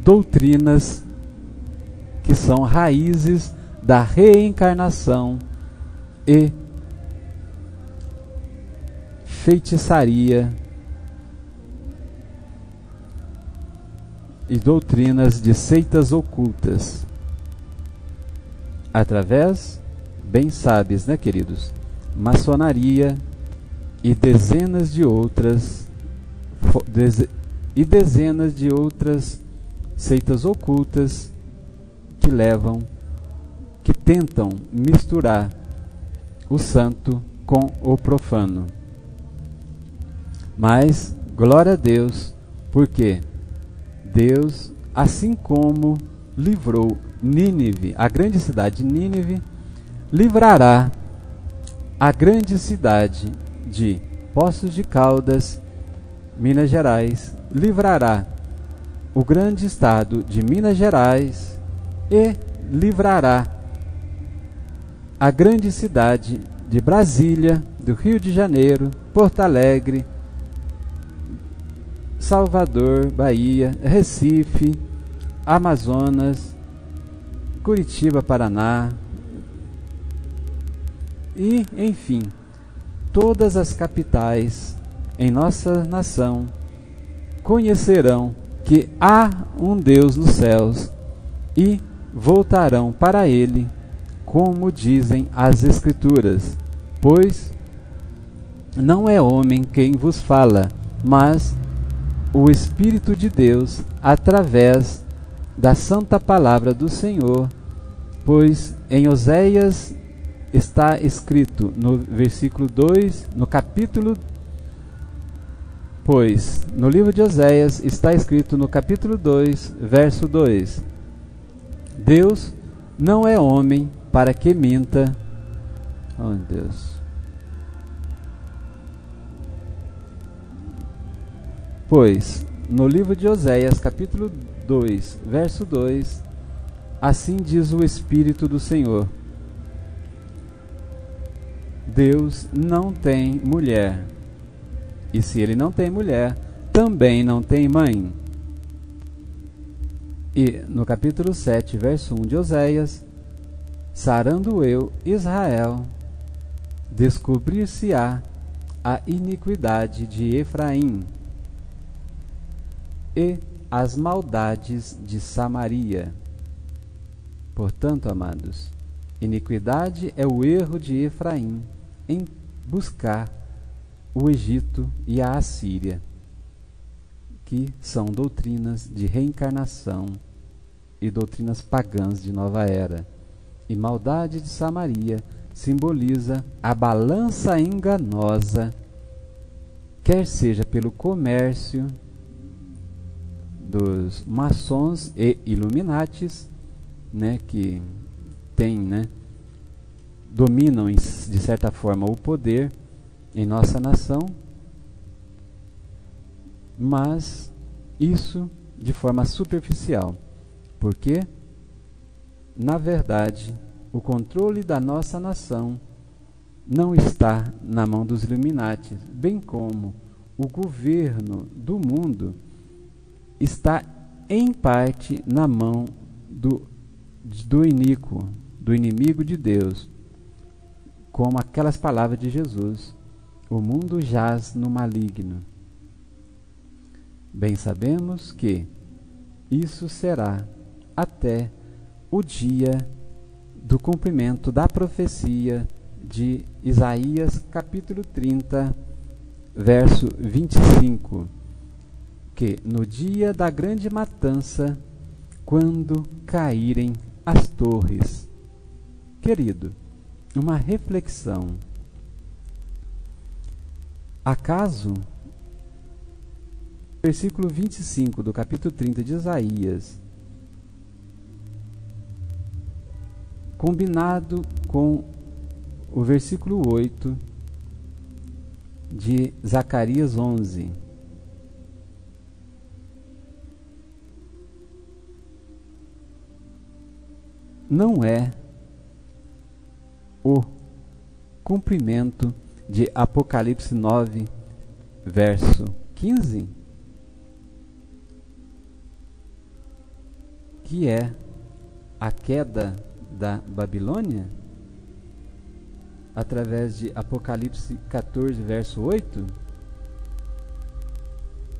doutrinas que são raízes da reencarnação e feitiçaria e doutrinas de seitas ocultas, através, bem sabes, né, queridos, maçonaria e dezenas de outras seitas ocultas que tentam misturar o santo com o profano. Mas glória a Deus, porque Deus, assim como livrou Nínive, a grande cidade de Nínive, livrará a grande cidade de Poços de Caldas, Minas Gerais, livrará o grande estado de Minas Gerais e livrará a grande cidade de Brasília, do Rio de Janeiro, Porto Alegre, Salvador, Bahia, Recife, Amazonas, Curitiba, Paraná e, enfim, todas as capitais em nossa nação conhecerão que há um Deus nos céus e voltarão para ele, como dizem as Escrituras, pois não é homem quem vos fala, mas o Espírito de Deus, através da santa palavra do Senhor, pois em Oséias está escrito no versículo 2, no capítulo, pois no livro de Oséias está escrito no capítulo 2, verso 2: Deus não é homem para que minta. Oh Deus. Pois, no livro de Oséias, capítulo 2, verso 2, assim diz o Espírito do Senhor: Deus não tem mulher, e se ele não tem mulher, também não tem mãe. E no capítulo 7, verso 1 de Oséias: sarando eu, Israel, descobrir-se-á a iniquidade de Efraim e as maldades de Samaria. Portanto, amados, iniquidade é o erro de Efraim em buscar o Egito e a Assíria, que são doutrinas de reencarnação e doutrinas pagãs de nova era. E maldade de Samaria simboliza a balança enganosa, quer seja pelo comércio dos maçons e Illuminatis, né, que tem, né, dominam de certa forma o poder em nossa nação, mas isso de forma superficial, porque na verdade o controle da nossa nação não está na mão dos Illuminati, bem como o governo do mundo está em parte na mão do iníquo, do inimigo de Deus, como aquelas palavras de Jesus: o mundo jaz no maligno. Bem sabemos que isso será até o dia do cumprimento da profecia de Isaías capítulo 30, verso 25, que no dia da grande matança, quando caírem as torres. Querido, uma reflexão: acaso versículo 25 do capítulo 30 de Isaías, combinado com o versículo 8 de Zacarias 11. Não é o cumprimento de Apocalipse 9, verso 15, que é a queda da Babilônia, através de Apocalipse 14, verso 8?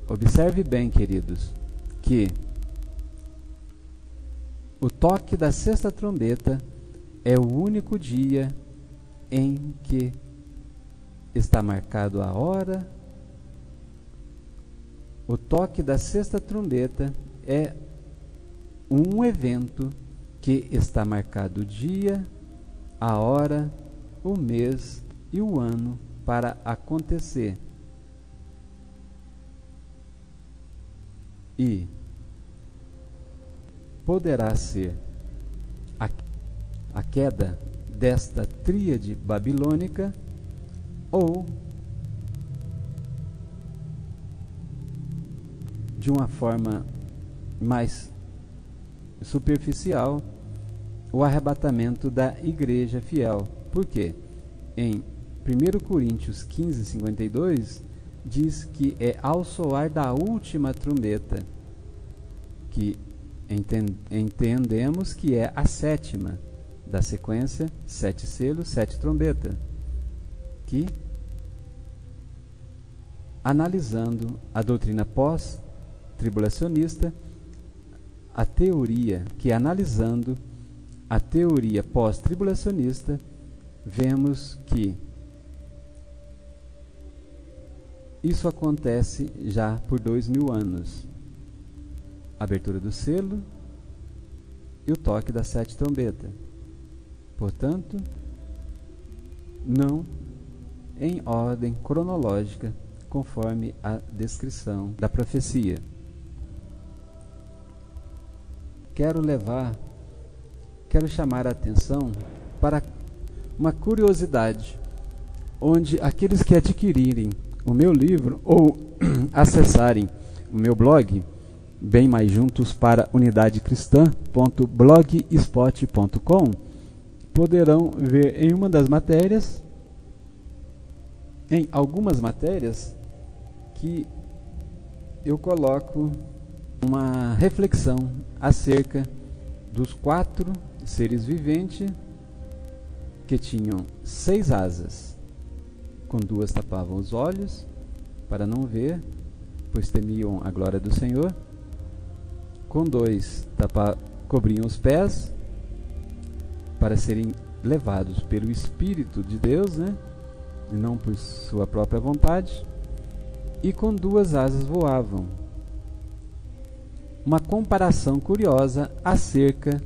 Observe bem, queridos, que o toque da sexta trombeta é o único dia em que está marcado a hora. O toque da sexta trombeta é um evento que está marcado o dia, a hora, o mês e o ano para acontecer. E poderá ser a queda desta tríade babilônica ou, de uma forma mais superficial, o arrebatamento da igreja fiel. Por quê? Em 1 Coríntios 15, 52, diz que é ao soar da última trombeta, que entendemos que é a sétima da sequência, 7 selos, 7 trombetas, que, analisando a doutrina pós-tribulacionista, a teoria, que analisando a teoria pós-tribulacionista, vemos que isso acontece já por 2000 anos. A abertura do selo e o toque das 7 trombetas. Portanto, não em ordem cronológica, conforme a descrição da profecia. Quero chamar a atenção para uma curiosidade, onde aqueles que adquirirem o meu livro ou acessarem o meu blog, Bem Mais Juntos para unidadecristã.blogspot.com, poderão ver em algumas matérias, que eu coloco uma reflexão acerca dos 4 seres viventes que tinham 6 asas, com 2 tapavam os olhos para não ver, pois temiam a glória do Senhor, com 2 cobriam os pés para serem levados pelo Espírito de Deus, né? E não por sua própria vontade, e com 2 asas voavam. Uma comparação curiosa acerca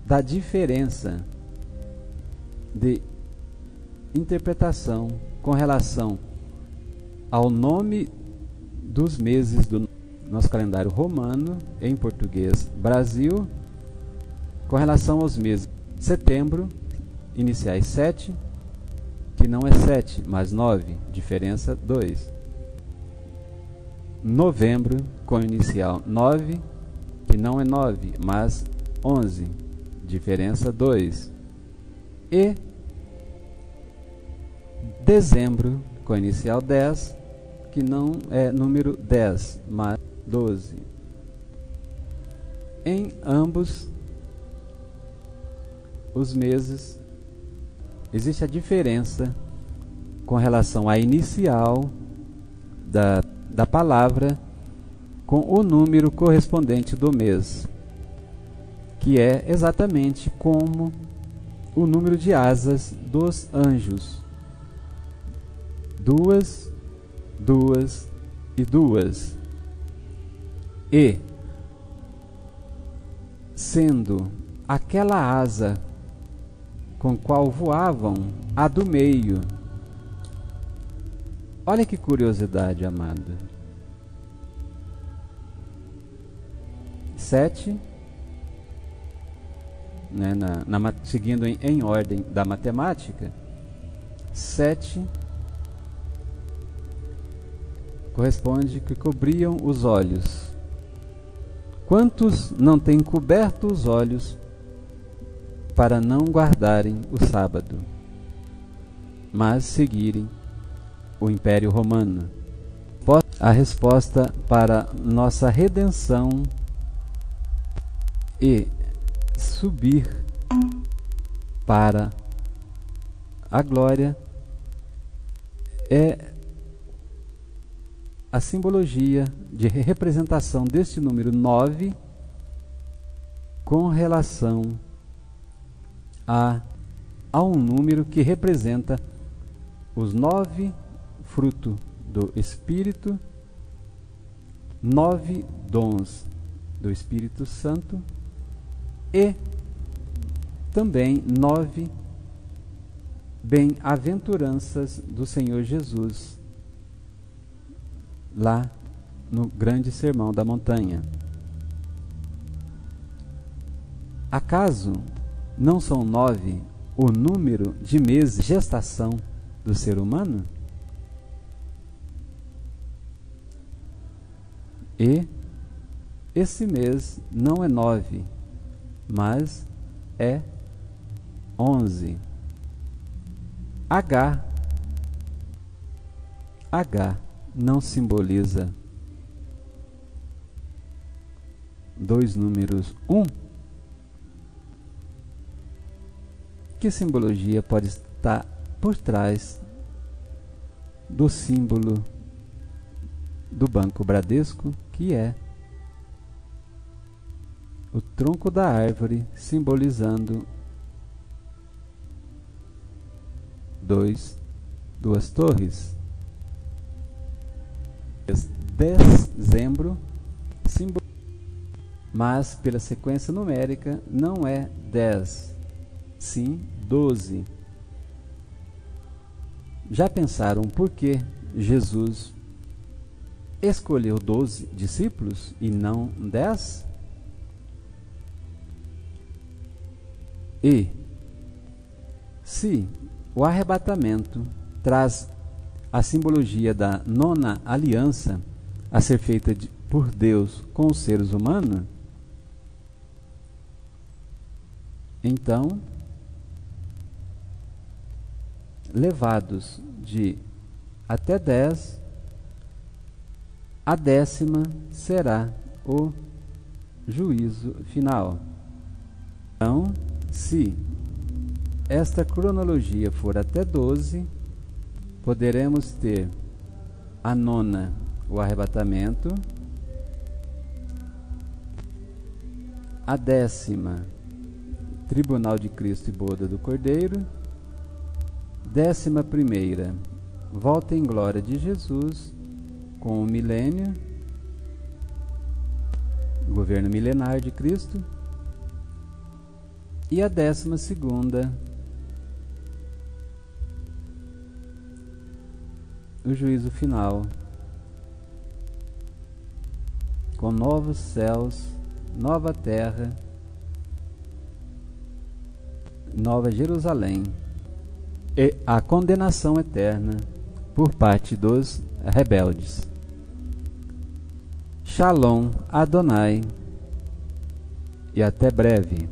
da diferença de interpretação com relação ao nome dos meses do nosso calendário romano, em português Brasil, com relação aos meses setembro, iniciais 7, que não é 7, mas 9, diferença 2. Novembro, com inicial 9, que não é 9, mas 11, diferença 2. E dezembro, com inicial 10, que não é número 10, mas 12. Em ambos os meses existe a diferença com relação à inicial da palavra com o número correspondente do mês, que é exatamente como o número de asas dos anjos: 2, 2 e 2. E sendo aquela asa com qual voavam a do meio. Olha que curiosidade, amado. 7 né, seguindo em ordem da matemática, 7 corresponde que cobriam os olhos. Quantos não têm coberto os olhos para não guardarem o sábado, mas seguirem o Império Romano? A resposta para nossa redenção e subir para a glória é a simbologia de representação deste número 9 com relação a um número que representa os 9 frutos do Espírito, 9 dons do Espírito Santo e também 9 bem-aventuranças do Senhor Jesus, lá no grande sermão da montanha. Acaso não são 9 o número de meses de gestação do ser humano? E esse mês não é 9, mas é 11. H não simboliza 2 números 1? Que simbologia pode estar por trás do símbolo do Banco Bradesco, que é o tronco da árvore simbolizando duas torres? Dezembro, mas pela sequência numérica não é 10, sim 12. Já pensaram por que Jesus escolheu 12 discípulos e não 10? E se o arrebatamento traz a simbologia da nona aliança a ser feita por Deus com os seres humanos, então, levados de até 10, a 10ª será o juízo final. Então, se esta cronologia for até 12, poderemos ter a 9ª, o arrebatamento, a 10ª, tribunal de Cristo e boda do Cordeiro, 11ª, volta em glória de Jesus com o milênio, governo milenar de Cristo, e a 12ª, o juízo final, com novos céus, nova terra, nova Jerusalém, e a condenação eterna por parte dos rebeldes. Shalom Adonai, e até breve.